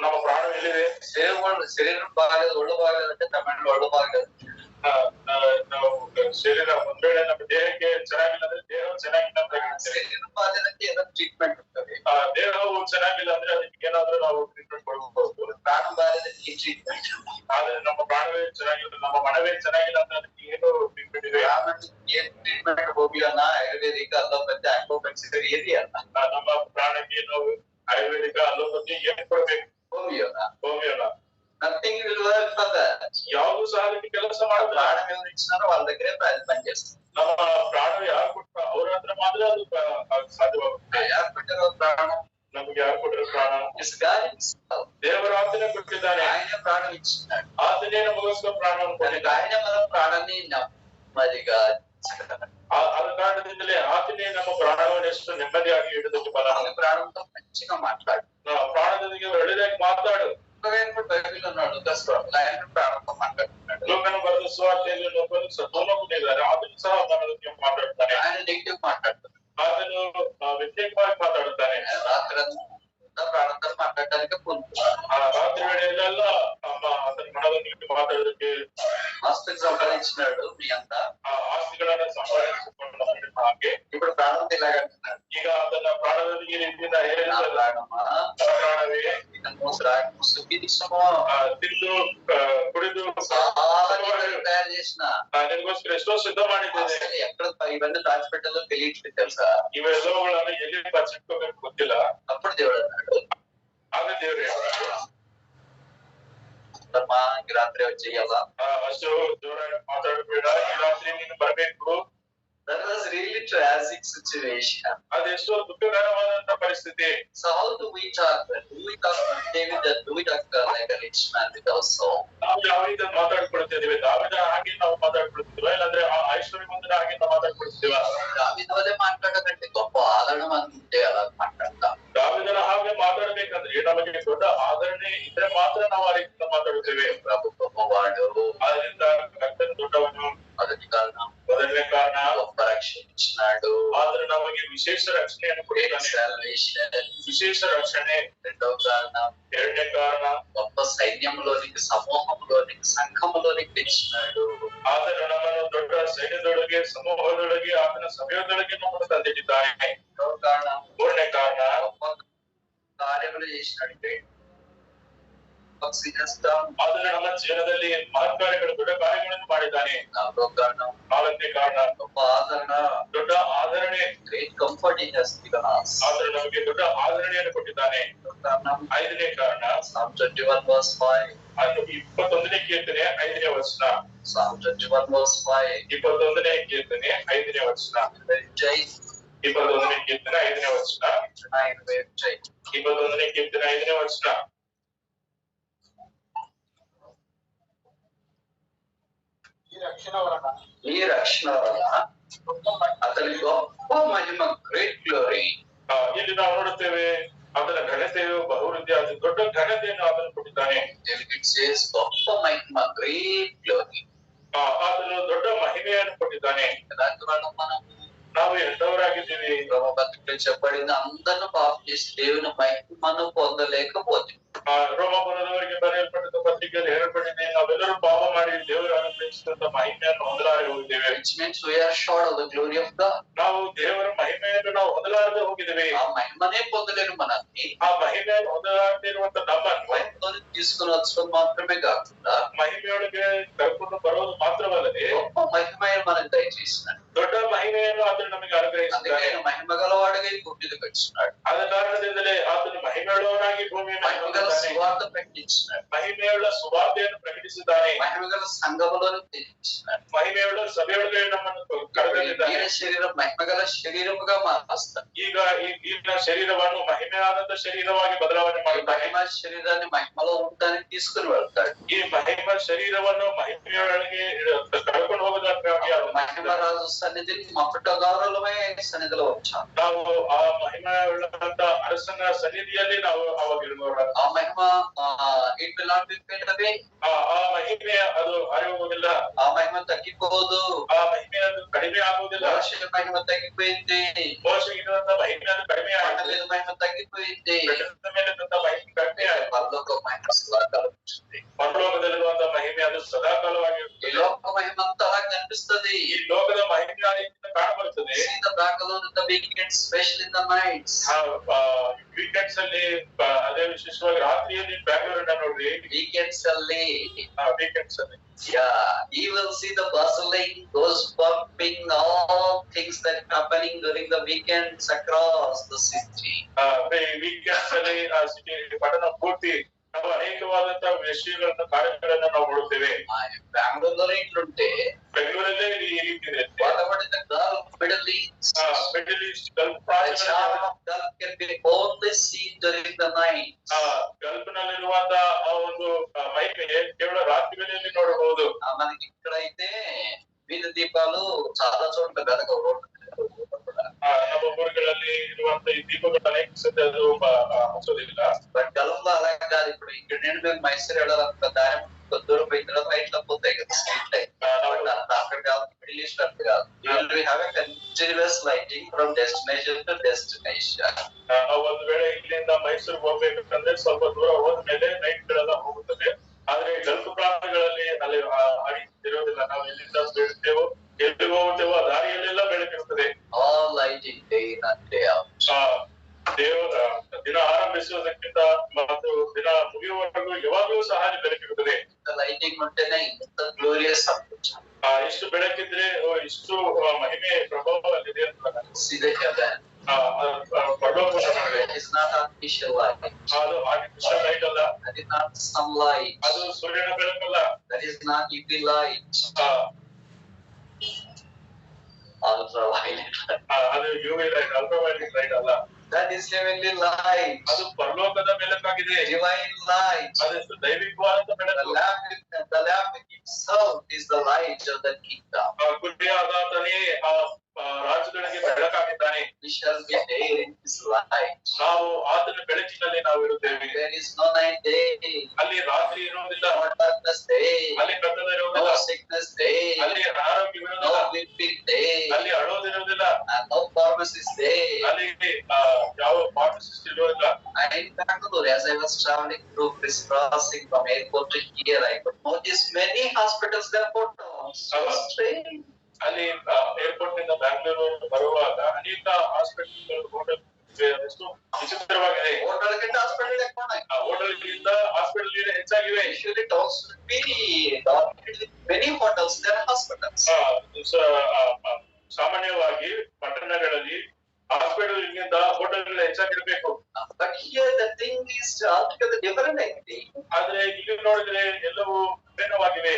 [SPEAKER 2] ನಮ್ಮ ಪ್ರಾಣ ಎಲ್ಲಿದೆ?
[SPEAKER 1] శరీరం బాగలేదు, ఒళ్ళు బాగలేదు అంటే తమిళ ఒళ్ళు బాగలేదు.
[SPEAKER 2] ನಾವು ಶರೀರ ಒಂದ್ ವೇಳೆ ನಮ್ಮ ದೇಹಕ್ಕೆ ಚೆನ್ನಾಗಿಲ್ಲ ಅಂದ್ರೆ ದೇಹ ಚೆನ್ನಾಗಿಲ್ಲ ಅಂತ ಹೇಳ್ತೇವೆ.
[SPEAKER 1] శరీరం బాగాలేదంటే ఏదో ట్రీట్మెంట్ ఉంటుంది.
[SPEAKER 2] ದೇಹವು ಚೆನ್ನಾಗಿಲ್ಲ ಅಂದ್ರೆ ಅದಕ್ಕೆ ಏನಾದ್ರೂ ನಾವು ಟ್ರೀಟ್ಮೆಂಟ್ ಕೊಡಬಹುದು.
[SPEAKER 1] ప్రాణం బాగాలేదంటే ఈ ట్రీట్మెంట్.
[SPEAKER 2] ಆದ್ರೆ ನಮ್ಮ ಪ್ರಾಣವೇ ಚೆನ್ನಾಗಿಲ್ಲ, ನಮ್ಮ ಮನವೇ ಚೆನ್ನಾಗಿಲ್ಲ ಅಂದ್ರೆ ಅದಕ್ಕೆ ಏನು ಟ್ರೀಟ್ಮೆಂಟ್ ಇದೆ?
[SPEAKER 1] ಏನ್ ಟ್ರೀಟ್ಮೆಂಟ್ ಹೋಗಿಯೋಣ? ಆಯುರ್ವೇದಿಕ, ಅಲೋಪತಿ, ಆಕ್ಯುಪಂಕ್ಚರ್ ಏರಿ ಅಲ್ಲ.
[SPEAKER 2] ನಮ್ಮ ಪ್ರಾಣಕ್ಕೆ ನಾವು ಆಯುರ್ವೇದಿಕ ಅಲೋಪತಿ ಏನ್ ಕೊಡ್ಬೇಕು? ಹೋಮಿಯೋನ.
[SPEAKER 1] Nothing will work for that.
[SPEAKER 2] ಯಾವುದು ಸಹ ಅದಕ್ಕೆ ಕೆಲಸ ಮಾಡಲ್ಲ.
[SPEAKER 1] ప్రాణం ఎవరు ఇచ్చినారో వాళ్ళ దగ్గరే పనిచేస్తుంది.
[SPEAKER 2] ನಮ್ಮ ಪ್ರಾಣ ಯಾರು ಕೊಟ್ಟರು ಅವ್ರ ಹತ್ರ ಮಾತ್ರ ಅದು ಸಾಧ್ಯವಾಗುತ್ತೆ.
[SPEAKER 1] ಯಾರು ಕೊಟ್ಟಿರೋ ಪ್ರಾಣ?
[SPEAKER 2] ನಮ್ಗೆ ಯಾರು ಕೊಟ್ಟಿರೋ ಪ್ರಾಣ?
[SPEAKER 1] Is god himself.
[SPEAKER 2] ದೇವರ ಆತನೇ ಕೊಟ್ಟಿದ್ದಾನೆ.
[SPEAKER 1] ఆయన ప్రాణం ఇచ్చినాడు.
[SPEAKER 2] ಆತನೇ ನಮಗೋಸ್ಕರ ಪ್ರಾಣವನ್ನು ಕೊಟ್ಟಿದ್ದಾನೆ.
[SPEAKER 1] ఆయన మన ప్రాణాన్ని నెమ్మదిగా
[SPEAKER 2] ಆದ ಕಾರಣದಿಂದಲೇ ಆತನೇ ನಮ್ಮ ಪ್ರಾಣವನ್ನು ಎಷ್ಟು ನೆಮ್ಮದಿಯಾಗಿ ಹಿಡಿದಕ್ಕೆ ಬಲ.
[SPEAKER 1] ప్రాణంతో మంచిగా మాట్లాడు.
[SPEAKER 2] ಪ್ರಾಣದೊಂದಿಗೆ ಒಳ್ಳೆದಾಗಿ ಮಾತಾಡು.
[SPEAKER 1] బైబిల్ ఉన్నాడు ఆయన ప్రాణంతో మాట్లాడుతున్నాడు.
[SPEAKER 2] ಲೋಕನು ಬರೆದ ಸುವಾರ್ತೆಯಲ್ಲಿ ಒಬ್ಬರು ಸತ್ತೋಲಕೊಂಡಿದ್ದಾರೆ, ಆತನು ಸಹ ಮನದಕ್ಕೆ ಮಾತಾಡುತ್ತಾನೆ.
[SPEAKER 1] ఆయన నెగిటివ్ మాట్లాడుతున్నాడు.
[SPEAKER 2] ಆತನು ವ್ಯತಿರಿಕ್ತವಾಗಿ ಮಾತಾಡುತ್ತಾನೆ.
[SPEAKER 1] రాత్రి ప్రాణంతో మాట్లాడడానికి
[SPEAKER 2] ರಾತ್ರಿ ವೇಳೆಯಲ್ಲೆಲ್ಲ అతని మనదొందిಗೆ మాట్లాడೋದಕ್ಕೆ
[SPEAKER 1] ఆస్తిని సంపాదించినాడు. మీ అంతా
[SPEAKER 2] ఆస్తిಗಳನ್ನು సంపాదించుకున్న ಹಾಗೆ
[SPEAKER 1] ఇప్పుడు ప్రాణంతో ఇలాగంటున్నాడు.
[SPEAKER 2] ಈಗ ಅದನ್ನ ಪ್ರಾಣದೊಂದಿಗೆ ರೀತಿಯಿಂದ ಪ್ರಾಣವೇ ತಿಂದು ಕುಡಿದು
[SPEAKER 1] తయారు చేసిన
[SPEAKER 2] ನಿನಗೋಸ್ಕರ ಎಷ್ಟೋ ಸಿದ್ಧ ಮಾಡಿದ್ದೇನೆ.
[SPEAKER 1] ఎక్కడ ఇవన్నీ దాచిపెట్టాలో తెలియట్లేదు తెలుసా?
[SPEAKER 2] ಇವೆಲ್ಲವುಗಳನ್ನು ಎಲ್ಲಿ ಬಚ್ಚಿಟ್ಕೋಬೇಕು ಗೊತ್ತಿಲ್ಲ.
[SPEAKER 1] అప్పుడు దేవుడు అన్నాడు,
[SPEAKER 2] ಆಗ ದೇವ್ರು
[SPEAKER 1] రాత్రి వచ్చేయాలా?
[SPEAKER 2] ಅಷ್ಟು ಜೋರಾಗಿ ಮಾತಾಡಬೇಡ, ಈ ರಾತ್ರಿ ನೀನು ಬರಬೇಕು.
[SPEAKER 1] That was really tragic situation.
[SPEAKER 2] ಅದೆಷ್ಟೋ ದುಃಖಕರವಾದಂತ ಪರಿಸ್ಥಿತಿ.
[SPEAKER 1] So how do we talk? Do we talk David? Do we talk like a rich man with our soul?
[SPEAKER 2] ನಾವು ಯಾವ ರೀತಿ ಮಾತಾಡ್ಕೊಳ್ತಿದೀವಿ? ದಾವಿದ ಹಾಗೆ ನಾವು ಮಾತಾಡ್ಕೊಳ್ತಿದ್ವಾ, ಇಲ್ಲಾಂದ್ರೆ ಆ ಐಶ್ವರ್ಯವಂತನ ಹಾಗೆ ನಾವು ಮಾತಾಡ್ಕೊಳ್ತಿದ್ವಾ?
[SPEAKER 1] ದಾವಿದ వలె మాట్లాడకంటే గొప్ప ఆదరణ ఉంటే అలా మాట్లాడతాం.
[SPEAKER 2] ದಾವಿದನ ಹಾಗೆ ಮಾತಾಡ್ಬೇಕಂದ್ರೆ ನಮಗೆ ದೊಡ್ಡ ಆದರಣೆ ಇದ್ರೆ ಮಾತ್ರ ನಾವು ಆ ರೀತಿ ಮಾತಾಡುತ್ತೇವೆ.
[SPEAKER 1] ప్రభు గొప్పవాడు,
[SPEAKER 2] ಅದರಿಂದ ಕರ್ತನು ದೊಡ್ಡವನು.
[SPEAKER 1] మొదటి కారణం,
[SPEAKER 2] ಮೊದಲನೇ ಕಾರಣ
[SPEAKER 1] గొప్ప రక్షణ ఇచ్చినాడు.
[SPEAKER 2] ಆದ್ರೆ ನಮಗೆ ವಿಶೇಷ ರಕ್ಷಣೆಯನ್ನು ಕೊಟ್ಟಿದ್ದಾನೆ. ವಿಶೇಷ ರಕ್ಷಣೆ.
[SPEAKER 1] రెండవ కారణం,
[SPEAKER 2] ಎರಡನೇ ಕಾರಣ
[SPEAKER 1] గొప్ప సైన్యంలోనికి, సమూహంలోనికి, సంఘంలోనికి తెచ్చినాడు.
[SPEAKER 2] ಆತನು ನಮ್ಮನ್ನು ದೊಡ್ಡ ಸೈನ್ಯದೊಳಗೆ, ಸಮೂಹದೊಳಗೆ, ಆತನ ಸಭೆಯೊಳಗೆ ನಮ್ಮನ್ನು ತಂದಿಟ್ಟಿದ್ದಾನೆ.
[SPEAKER 1] మూడవ కారణం,
[SPEAKER 2] ಮೂರನೇ ಕಾರಣ
[SPEAKER 1] గొప్ప కార్యములు చేసినాడు.
[SPEAKER 2] ಆತನು ನಮ್ಮ ಜೀವನದಲ್ಲಿ ಮಹತ್ಕಾರ್ಯಗಳು, ದೊಡ್ಡ ಕಾರ್ಯಗಳನ್ನು ಮಾಡಿದ್ದಾನೆ.
[SPEAKER 1] నాలుగో కారణం,
[SPEAKER 2] ನಾಲ್ಕನೇ ಕಾರಣ
[SPEAKER 1] గొప్ప ఆదరణ,
[SPEAKER 2] ದೊಡ್ಡ ಆದರಣೆ.
[SPEAKER 1] great comfort he has given us.
[SPEAKER 2] ಆತನು ನಮಗೆ ದೊಡ್ಡ ಆದರಣೆಯನ್ನು ಕೊಟ್ಟಿದ್ದಾನೆ. ಐದನೇ ಕಾರಣ
[SPEAKER 1] Psalm 21 verse 5.
[SPEAKER 2] ಅದು 21ನೇ ಕೀರ್ತನೆ 5ನೇ ವಚನ.
[SPEAKER 1] Psalm 21 verse 5.
[SPEAKER 2] 21ನೇ ಕೀರ್ತನೆ 5ನೇ ವಚನ. 21ನೇ ಕೀರ್ತನೆ 5ನೇ ವಚನ. 21ನೇ ಕೀರ್ತನೆ 5ನೇ ವಚನ.
[SPEAKER 1] ఈ రక్షణ వలన అతని గొప్ప మహిమ, గ్రేట్ గ్లోరీ.
[SPEAKER 2] ಇಲ್ಲಿ ನಾವು ನೋಡುತ್ತೇವೆ ಆತನ ಘನತೆಯು ಬಹುವೃದ್ಧಿ, ಅದು ದೊಡ್ಡ ಘನತೆಯನ್ನು ಆತನು ಕೊಟ್ಟಿದ್ದಾನೆ.
[SPEAKER 1] గొప్ప మహిమ, గ్రేట్ గ్లోరీ.
[SPEAKER 2] ಆತನು ದೊಡ್ಡ ಮಹಿಮೆಯನ್ನು ಕೊಟ್ಟಿದ್ದಾನೆ.
[SPEAKER 1] మనం
[SPEAKER 2] ನಾವು ಎಂತವರಾಗಿದ್ದೀವಿ?
[SPEAKER 1] రోమపత్రికలో చెప్పబడింది, అందరూ పాపం చేసి దేవుని మహిమను పొందలేకపోతే.
[SPEAKER 2] ರೋಮಪುರದವರಿಗೆ ಬರೆಯಲ್ಪಟ್ಟ ಪತ್ರಿಕೆಯಲ್ಲಿ ಹೇಳಲ್ಪಟ್ಟಿದೆ, ನಾವೆಲ್ಲರೂ ಪಾಪ ಮಾಡಿ ದೇವರು ಅನುಗ್ರಹಿಸಿದಂತ ಮಹಿಮೆಯನ್ನು ಹೊಂದಲಾರೆ ಹೋಗಿದ್ದೇವೆ.
[SPEAKER 1] Which means we are short of the glory of God.
[SPEAKER 2] ನಾವು ದೇವರ ಮಹಿಮೆಯನ್ನು ನಾವು ಹೊಂದಲಾರದೆ ಹೋಗಿದ್ದೇವೆ.
[SPEAKER 1] ఆ మహిమనే పొందలేని మనల్ని,
[SPEAKER 2] ಆ ಮಹಿಮೆಯನ್ನು ಹೊಂದಲಾರದಿರುವಂತ ನಮ್ಮನ್ನು
[SPEAKER 1] మహిమను తీసుకుని వచ్చడం మాత్రమే కాకుండా
[SPEAKER 2] ಮಹಿಮೆಯೊಳಗೆ ಕರ್ಕೊಂಡು ಬರೋದು ಮಾತ್ರವಲ್ಲದೆ
[SPEAKER 1] గొప్ప మహిమను మనకు దయచేసినాడు.
[SPEAKER 2] ದೊಡ್ಡ ಮಹಿಮೆಯನ್ನು ಆತನು ನಮಗೆ ಅನುಗ್ರಹಿಸಿದ್ದಾನೆ.
[SPEAKER 1] మహిమ గలవాడుగా ఈ భూమి మీదకి వచ్చినాడు.
[SPEAKER 2] ಆದ ಕಾರಣದಿಂದಲೇ ಆತನು ಮಹಿಮೆಯುಳ್ಳವನಾಗಿ ಭೂಮಿಯನ್ನು
[SPEAKER 1] సువార్త ప్రకటించినాడు.
[SPEAKER 2] ಮಹಿಮೆಯುಳ್ಳ ಸುವಾರ್ತೆಯನ್ನು ಪ್ರಕಟಿಸಿದ್ದಾನೆ.
[SPEAKER 1] మహిమగల సంఘములను తెచ్చినాడు.
[SPEAKER 2] ಮಹಿಮೆಯುಳ್ಳ ಸಭೆಯೊಳಗೆ ನಮ್ಮನ್ನು ಕರೆದೊಯ್ದಿದ್ದಾನೆ.
[SPEAKER 1] శరీరం మహిమగల శరీరముగా మారుస్తాడు.
[SPEAKER 2] ಈಗ ಈಗಿನ ಶರೀರವನ್ನು ಮಹಿಮೆಯಾದಂತ ಶರೀರವಾಗಿ ಬದಲಾವಣೆ ಮಾಡಿದ್ದಾನೆ.
[SPEAKER 1] మహిమ శరీరాన్ని మహిమలో ఉండడానికి తీసుకుని వెళ్తాడు.
[SPEAKER 2] ಈ ಮಹಿಮ ಶರೀರವನ್ನು ಮಹಿಮೆಯೊಳಗೆ ಕರ್ಕೊಂಡು ಹೋಗೋದಕ್ಕಾಗಿ
[SPEAKER 1] మహిమరాజు సన్నిధిని మొదట గౌరవమే సన్నిధిలో వచ్చాం.
[SPEAKER 2] ನಾವು ಆ ಮಹಿಮೆಯುಳ್ಳಂತ ಅರಸನ ಸನ್ನಿಧಿಯಲ್ಲಿ ನಾವು ಅವಾಗ ಇರುವವರು.
[SPEAKER 1] ಆ ಮಹಿಮ it will not be faded away.
[SPEAKER 2] ಆ ಮಹಿಮೆ ಅದು ಹರಿಯುವುದಿಲ್ಲ.
[SPEAKER 1] ఆ మహిమ తగ్గిపోదు.
[SPEAKER 2] ಆ ಮಹಿಮೆ ಅದು ಕಡಿಮೆ ಆಗುವುದಿಲ್ಲ.
[SPEAKER 1] మోషే మహిమ తగ్గిపోయింది.
[SPEAKER 2] ಮೋಶೆಗೆ ಇರುವಂತ ಮಹಿಮೆ ಅದು ಕಡಿಮೆ ಆಗಿದೆ.
[SPEAKER 1] మహిమ తగ్గిపోయింది.
[SPEAKER 2] ಮೇಲೆ ಮಹಿಮೆ ಕಡಿಮೆ ಆಗಿದೆ.
[SPEAKER 1] పరలోక మహిమ సదాకాలం ఉంటుంది.
[SPEAKER 2] ಪರಲೋಕದಲ್ಲಿರುವಂತ ಮಹಿಮೆ ಅದು ಸದಾಕಾಲವಾಗಿರುತ್ತೆ.
[SPEAKER 1] ఈ లోక మహిమ అంతా అలా కనిపిస్తుంది.
[SPEAKER 2] ಈ ಲೋಕದ ಮಹಿಮೆ ಕಾಣಬರುತ್ತದೆ.
[SPEAKER 1] the background of the weekends, especially in the nights.
[SPEAKER 2] Weekends ಅಲ್ಲಿ ಅದೇ ವಿಶೇಷವಾಗಿ ರಾತ್ರಿಯಲ್ಲಿ ಬ್ಯಾಂಗ್ಳೂರಿನ ನೋಡ್ರಿ. ವೀಕೆಂಡ್ಸ್ ಅಲ್ಲಿ
[SPEAKER 1] you will see the bustling, those pumping, all things that happening during the weekends across the city.
[SPEAKER 2] Weekends ಅಲ್ಲಿ ಸಿಟಿ ಪಟ್ಟಣ ಪೂರ್ತಿ ನಾವು ಅನೇಕವಾದಂತಹ ವಿಷಯಗಳನ್ನ ಕಾರ್ಯಗಳನ್ನ ನಾವು ನೋಡುತ್ತೇವೆ.
[SPEAKER 1] ಬ್ಯಾಂಗ್ಳೂರ್ ಇಟ್ಲುಂಟೆ
[SPEAKER 2] ಬೆಂಗಳೂರಲ್ಲೇ ಈ ರೀತಿ ಇದೆ.
[SPEAKER 1] Whatever in the Gulf, Middle East,
[SPEAKER 2] middle East Gulf
[SPEAKER 1] the charm of Gulf can be only seen during the night.
[SPEAKER 2] Gulf ನಲ್ಲಿರುವಂತಹ ಆ ಒಂದು ಮಹಿಮೆ ಕೇವಲ ರಾತ್ರಿ ವೇಳೆಯಲ್ಲಿ ನೋಡಬಹುದು.
[SPEAKER 1] మనకి ఇక్కడ అయితే వీధి దీపాలు చాలా చోట్ల వెలగవు.
[SPEAKER 2] ನಮ್ಮ ಊರುಗಳಲ್ಲಿ ಇರುವಂತ ಈ ದೀಪಗಳು ಅನೇಕ ಸತಿ ಅದು ಹಚ್ಚೋದಿಲ್ಲ.
[SPEAKER 1] బట్ గల్ఫ్ లో అలా కాదు. ఇప్పుడు ఇక్కడ నుండి మేము మైసూర్ వెళ్ళాలంత దారి దూరం పోయిన తర్వాత రైట్ లో పోతాయి కదా స్ట్రీట్ లైట్. అక్కడ కాదు, మిడిల్ ఈస్ట్ అక్కడ కాదు. We have a continuous lighting from destination to destination.
[SPEAKER 2] ನಾವು ಒಂದು ವೇಳೆ ಇಲ್ಲಿಂದ ಮೈಸೂರಿಗೆ ಹೋಗ್ಬೇಕಂದ್ರೆ ಸ್ವಲ್ಪ ದೂರ ಹೋದ್ಮೇಲೆ ನೈಟ್ ಗಳೆಲ್ಲ ಹೋಗುತ್ತದೆ. ಆದ್ರೆ ಗಲ್ಫ್ ಪ್ರಾಂತಗಳಲ್ಲಿ ಅಲ್ಲಿ ಇರೋದಿಲ್ಲ. ನಾವು ಎಲ್ಲಿಂದ ಬೀಳ್ತೇವೋ ಎಲ್ಲಿ ಹೋಗ್ತೇವೋ ಆ ದಾರಿಯಲ್ಲೆಲ್ಲ ಬೆಳಕಿರುತ್ತದೆ.
[SPEAKER 1] All lighting day and day out.
[SPEAKER 2] ದೇವರ ದಿನ ಆರಂಭಿಸುವುದಕ್ಕಿಂತ ಮತ್ತು ದಿನ ಮುಗಿಯುವವರೆಗೂ ಯಾವಾಗಲೂ ಸಹ ಬೆಳಕಿರುತ್ತದೆ.
[SPEAKER 1] ಲೈಟಿಂಗ್ ఉంటేనే ఇంత గ్లోరియస్ అనిపించు.
[SPEAKER 2] ಇಷ್ಟು ಬೆಳಕಿದ್ರೆ ಇಷ್ಟು ಮಹಿಮೆ ಪ್ರಭಾವ ಅಲ್ಲಿದೆ ಅಂತ
[SPEAKER 1] ಸೀದೆ heaven.
[SPEAKER 2] ಪರಲೋಕದಲ್ಲಿ
[SPEAKER 1] It is not artificial light.
[SPEAKER 2] ಅದು ಆರ್ಟಿಫಿಷಿಯಲ್ ಲೈಟ್ ಅಲ್ಲ.
[SPEAKER 1] That is not sunlight.
[SPEAKER 2] ಅದು ಸೂರ್ಯನ ಬೆಳಕಲ್ಲ.
[SPEAKER 1] That is not UV light. Ultraviolet.
[SPEAKER 2] ಅದು UV ಲೈಟ್, ಅಲ್ಟ್ರಾವೈಲೆಟ್ ಲೈಟ್ ಅಲ್ಲ.
[SPEAKER 1] That is heavenly light.
[SPEAKER 2] ಅದು ಪರಲೋಕದ ಬೆಳಕಾಗಿದೆ.
[SPEAKER 1] Divine light.
[SPEAKER 2] ಅದೆಷ್ಟು ದೈವಿಕವಾದ ಬೆಳಕು.
[SPEAKER 1] The lamp itself is the light of the kingdom.
[SPEAKER 2] ಗುಡ್ಡೆಯಾದಾತನೇ ಆ ರಾಜುಗಳಿಗೆ ಬೆಳಕಾಗಿದ್ದಾನೆ.
[SPEAKER 1] We shall be there in his light.
[SPEAKER 2] ನಾವು ಆತನ ಬೆಳಕಿನಲ್ಲಿ ನಾವು ಇರುತ್ತೇವೆ.
[SPEAKER 1] There is no night day.
[SPEAKER 2] ಅಲ್ಲಿ ರಾತ್ರಿ ಇರುವುದಿಲ್ಲ.
[SPEAKER 1] No darkness day.
[SPEAKER 2] ಅಲ್ಲಿ ಕತ್ತಲೆ ಇರುವುದಿಲ್ಲ.
[SPEAKER 1] No sickness day.
[SPEAKER 2] ಅಲ್ಲಿ ಆರೋಗ್ಯವಿರುವುದಿಲ್ಲ.
[SPEAKER 1] No weeping day.
[SPEAKER 2] ಅಲ್ಲಿ ಅಳೋದಿರುವುದಿಲ್ಲ.
[SPEAKER 1] And no pharmacies day.
[SPEAKER 2] ಅಲ್ಲಿ ಯಾವ pharmacist ಇರುವುದಿಲ್ಲ.
[SPEAKER 1] And in Bangalore, as I was traveling through crossing from airport to here, I could notice many hospitals there put down. So strange.
[SPEAKER 2] ಅಲ್ಲಿ ಏರ್ಪೋರ್ಟ್ ನಿಂದ ಬ್ಯಾಂಗ್ಳೂರು ಬರುವಾಗ ಅನೇಕ ಹಾಸ್ಪಿಟಲ್ ಹೋಟೆಲ್ ಎಷ್ಟು ವಿಚಿತ್ರವಾಗಿದೆ.
[SPEAKER 1] ಹೋಟೆಲ್ ಗಿಂತ ಹಾಸ್ಪಿಟಲ್
[SPEAKER 2] ಹೋಟೆಲ್ಗಿಂತ ಹಾಸ್ಪಿಟಲ್ ಹೆಚ್ಚಾಗಿವೆ.
[SPEAKER 1] Usually towns should be dominated with many hotels. There are hospitals.
[SPEAKER 2] ಸಾಮಾನ್ಯವಾಗಿ ಪಟ್ಟಣಗಳಲ್ಲಿ ಹಾಸ್ಪಿಟಲ್ ಗಿಂತ hotel ಹೆಚ್ಚಾಗಿರ್ಬೇಕು.
[SPEAKER 1] But here the thing is altogether different.
[SPEAKER 2] ಆದ್ರೆ ಇಲ್ಲಿ ನೋಡಿದ್ರೆ ಎಲ್ಲವೂ ಭಿನ್ನವಾಗಿವೆ.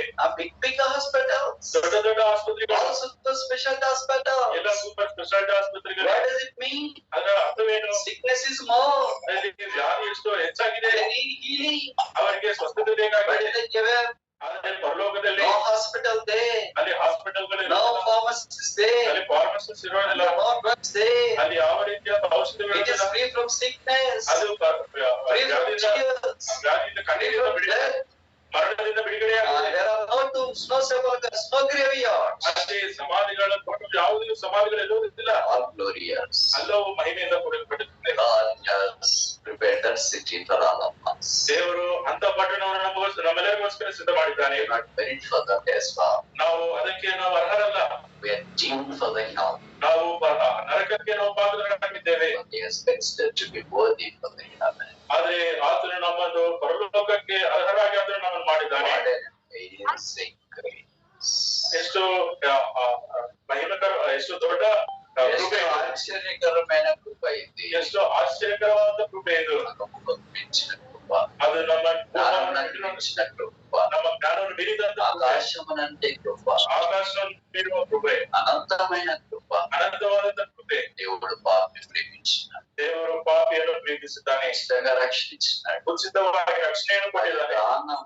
[SPEAKER 1] Big hospitals.
[SPEAKER 2] ದೊಡ್ಡ ದೊಡ್ಡ ಆಸ್ಪತ್ರೆಗಳು.
[SPEAKER 1] All super specialty hospitals.
[SPEAKER 2] ಎಲ್ಲ ಸೂಪರ್ ಸ್ಪೆಷಾಲಿಟಿ ಆಸ್ಪತ್ರೆಗಳು.
[SPEAKER 1] What does it mean?
[SPEAKER 2] ಅದರ ಅರ್ಥವೇನು?
[SPEAKER 1] Sickness is more.
[SPEAKER 2] ವ್ಯಾಧಿ ಎಷ್ಟು ಹೆಚ್ಚಾಗಿದೆ.
[SPEAKER 1] They need healing.
[SPEAKER 2] ಅವರಿಗೆ ಸ್ವಸ್ಥತೆ ಬೇಕಾಗಿದೆ. ಆದ್ರೆ ಪರಲೋಕದಲ್ಲಿ
[SPEAKER 1] no hospital there.
[SPEAKER 2] ಅಲ್ಲಿ ಹಾಸ್ಪಿಟಲ್ಗಳು
[SPEAKER 1] no pharmacists there.
[SPEAKER 2] ಅಲ್ಲಿ ಫಾರ್ಮಸಿಸ್ಟ್ ಇರೋದಿಲ್ಲ.
[SPEAKER 1] no drugs there.
[SPEAKER 2] ಅಲ್ಲಿ ಯಾವ ರೀತಿಯಾದ ಔಷಧಿಗಳು
[SPEAKER 1] it is free from sickness.
[SPEAKER 2] ಅದು ವ್ಯಾಧಿಯಿಂದ ಖಂಡಿತ ಬಿಡುಗಡೆ, ಮರಣದಿಂದ ಬಿಡುಗಡೆ.
[SPEAKER 1] there are no tombs, no sepulchres, no graveyards.
[SPEAKER 2] ಅಷ್ಟೇ ಸಮಾಧಿಗಳ ಯಾವುದೇ ಸಮಾಧಿಗಳು ಇರುವುದಿಲ್ಲ.
[SPEAKER 1] all glorious.
[SPEAKER 2] ಎಲ್ಲವೂ ಮಹಿಮೆಯಿಂದ ಕೂಡಲ್ಪಟ್ಟಿರುತ್ತದೆ.
[SPEAKER 1] God has prepared that city for all of us.
[SPEAKER 2] ದೇವರು ಅಂತ ಪಟ್ಟಣವನ್ನು ನಮ್ಮೆಲ್ಲರಿಗೋಸ್ಕರ ಸಿದ್ಧ ಮಾಡಿದ್ದಾನೆ.
[SPEAKER 1] not meant for the best far.
[SPEAKER 2] ನಾವು ಅದಕ್ಕೆ ಅರ್ಹರಲ್ಲ.
[SPEAKER 1] we are doomed for the hell.
[SPEAKER 2] ನಾವು ನರಕಕ್ಕೆ ನಾವು ಪಾತ್ರರಾಗಿದ್ದೇವೆ.
[SPEAKER 1] he has considered to be worthy for the heaven.
[SPEAKER 2] ಆದ್ರೆ ಆತನು ನಮ್ಮನ್ನು ಪರಲೋಕಕ್ಕೆ ಅರ್ಹರಾಗಿ ಆತನು ನಮ್ಮನ್ನು ಮಾಡಿದ್ದಾನೆ. ಎಷ್ಟು ಮಹಿಮಕರ, ಎಷ್ಟು ದೊಡ್ಡ ಕೃಪೆ,
[SPEAKER 1] ಆಶ್ಚರ್ಯಕರమైన ಕೃಪ ಇದೆ.
[SPEAKER 2] ಎಷ್ಟು ಆಶ್ಚರ್ಯಕರವಾದ ಕೃಪೆ ಇದು. ಅದು ನಮ್ಮ ಜ್ಞಾನವನ್ನು ಮೀರಿದಂತ
[SPEAKER 1] ಆಕಾಶವನ್ನಂತೆ ಕೃಪ,
[SPEAKER 2] ಆಕಾಶವನ್ನು ಮೀರುವ ಕೃಪೆ,
[SPEAKER 1] ಅನಂತమైన ಕೃಪ,
[SPEAKER 2] ಅನಂತವಾದಂತ ಕೃಪೆ.
[SPEAKER 1] దేవుడు పాపిని ప్రేమించినాడు.
[SPEAKER 2] ದೇವರು ಪಾಪಿಯನ್ನು ಪ್ರೀತಿಸಿದ್ದಾನೆ.
[SPEAKER 1] ಉಚಿತಂగా రక్షించినాడు.
[SPEAKER 2] ಉಚಿತವಾಗಿ ರಕ್ಷಣೆಯನ್ನು ಕೊಟ್ಟಿದ್ದಾನೆ.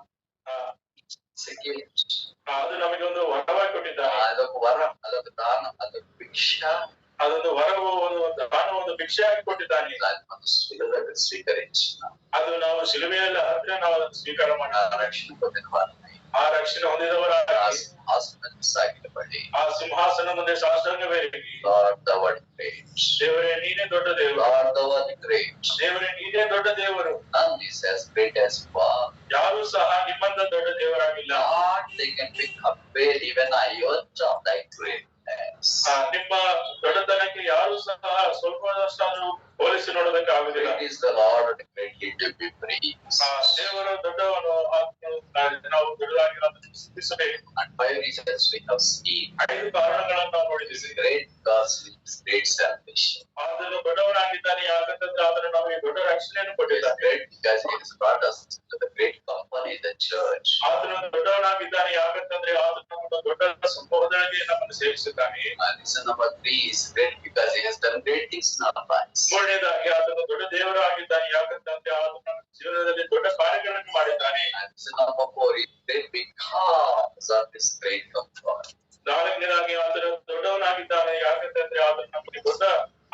[SPEAKER 2] ಅದು ನಮಗೆ ಒಂದು ವರವಾಗಿ ಕೊಟ್ಟಿದ್ದಾನೆ.
[SPEAKER 1] అదొక వరం, అదొక దానం, అదొక భిక్ష.
[SPEAKER 2] ಅದೊಂದು ವರವು, ಒಂದು ದಾನ, ಒಂದು ಭಿಕ್ಷೆಯಾಗಿ ಕೊಟ್ಟಿದ್ದಾನೆ.
[SPEAKER 1] మనం స్వీకరించిన
[SPEAKER 2] ಅದು ನಾವು ಶಿಲುಬೆಯಲ್ಲಿ ಹತ್ರ ನಾವು ಅದನ್ನು ಸ್ವೀಕಾರ ಮಾಡಿ
[SPEAKER 1] రక్షణ పొందిన వారిని
[SPEAKER 2] ಆ ರಕ್ಷಣೆ ಹೊಂದಿದವರಾಗಿ
[SPEAKER 1] ಸಾಗಿಲಪಡಿ
[SPEAKER 2] ಆ ಸಿಂಹಾಸನ ಮುಂದೆ ಸಾಷ್ಟಾಂಗವೇರಿ,
[SPEAKER 1] Lord thou art great.
[SPEAKER 2] ದೇವರೇ ನೀನೇ ದೊಡ್ಡ ದೇವರು.
[SPEAKER 1] Lord thou art great.
[SPEAKER 2] ದೇವರೇ ನೀನೇ ದೊಡ್ಡ ದೇವರು.
[SPEAKER 1] None is as great as you are.
[SPEAKER 2] ಯಾರು ಸಹ ನಿಮ್ಮಂತ ದೊಡ್ಡ ದೇವರಾಗಿಲ್ಲ.
[SPEAKER 1] Not they can be compared even iota of thy greatness.
[SPEAKER 2] ನಿಮ್ಮ ದೊಡ್ಡತನಕ್ಕೆ ಯಾರು ಸಹ ಸ್ವಲ್ಪದಷ್ಟಾದ್ರೂ ಹೋಲಿಸಿ ನೋಡೋದಕ್ಕೆ ಆಗುದಿಲ್ಲ.
[SPEAKER 1] Great is the Lord, greatly to be praised.
[SPEAKER 2] ದೇವರು ದೊಡ್ಡವನು, ನಾವು ದೊಡ್ಡದಾಗಿ ಸ್ತುತಿಸಬೇಕು.
[SPEAKER 1] And 5 reasons we have seen.
[SPEAKER 2] 5 ಕಾರಣಗಳನ್ನು ನಾವು ನೋಡಿದ್ದೀವಿ.
[SPEAKER 1] Great because it's great salvation.
[SPEAKER 2] ಆತನು ದೊಡ್ಡವನಾಗಿದ್ದಾನೆ, ಯಾಕಂತಂದ್ರೆ ಆತನು ನಮಗೆ ದೊಡ್ಡ ರಕ್ಷಣೆಯನ್ನು ಕೊಟ್ಟಿದ್ದಾನೆ.
[SPEAKER 1] Great because he has brought us to into the great company, the church.
[SPEAKER 2] ಆತನು ದೊಡ್ಡವನಾಗಿದ್ದಾನೆ ಯಾಕಂತಂದ್ರೆ ಆತನು ನಮ್ಮನ್ನು ದೊಡ್ಡ ಸಮೂಹದೊಳಗೆ ನಮ್ಮನ್ನು ಸೇರಿಸಿದ್ದಾನೆ.
[SPEAKER 1] Reason number 3 is great because he has done great things in our lives.
[SPEAKER 2] ಮೂರನೇದಾಗಿ ಆತನು ದೊಡ್ಡ ದೇವರಾಗಿದ್ದಾನೆ ಯಾಕಂತಂದ್ರೆ ಆತನು ನಮ್ಮ ಜೀವನದಲ್ಲಿ ದೊಡ್ಡ ಕಾರ್ಯಗಳನ್ನು ಮಾಡಿದ್ದಾನೆ.
[SPEAKER 1] Reason number 4 is great because of his great comfort.
[SPEAKER 2] ನಾಲ್ಕನೇದಾಗಿ ಆತನು ದೊಡ್ಡವನಾಗಿದ್ದಾನೆ ಯಾಕಂತಂದ್ರೆ ಆತನು ನಮಗೆ ದೊಡ್ಡ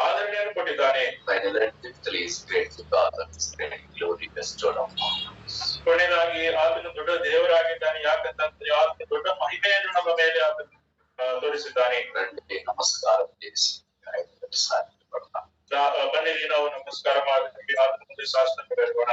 [SPEAKER 2] ಆದರಣೆಯನ್ನು ಕೊಟ್ಟಿದ್ದಾನೆ.
[SPEAKER 1] Finally, fifthly is great because of his great glory bestowed upon us.
[SPEAKER 2] ಕೊನೆಯದಾಗಿ ಆತನು ದೊಡ್ಡ ದೇವರಾಗಿದ್ದಾನೆ ಯಾಕಂತಂದ್ರೆ ಆತನು ದೊಡ್ಡ ಮಹಿಮೆಯನ್ನು ನಮ್ಮ ಮೇಲೆ ಆತನು ತೋರಿಸಿದ್ದಾನೆ.
[SPEAKER 1] ನಮಸ್ಕಾರ
[SPEAKER 2] ಬನ್ನಿರಿ ನಾವು ನಮಸ್ಕಾರ ಮಾಡಿ ಆತನ ಮುಂದೆ ಸಾಷ್ಟಾಂಗ ಬೇಡೋಣ.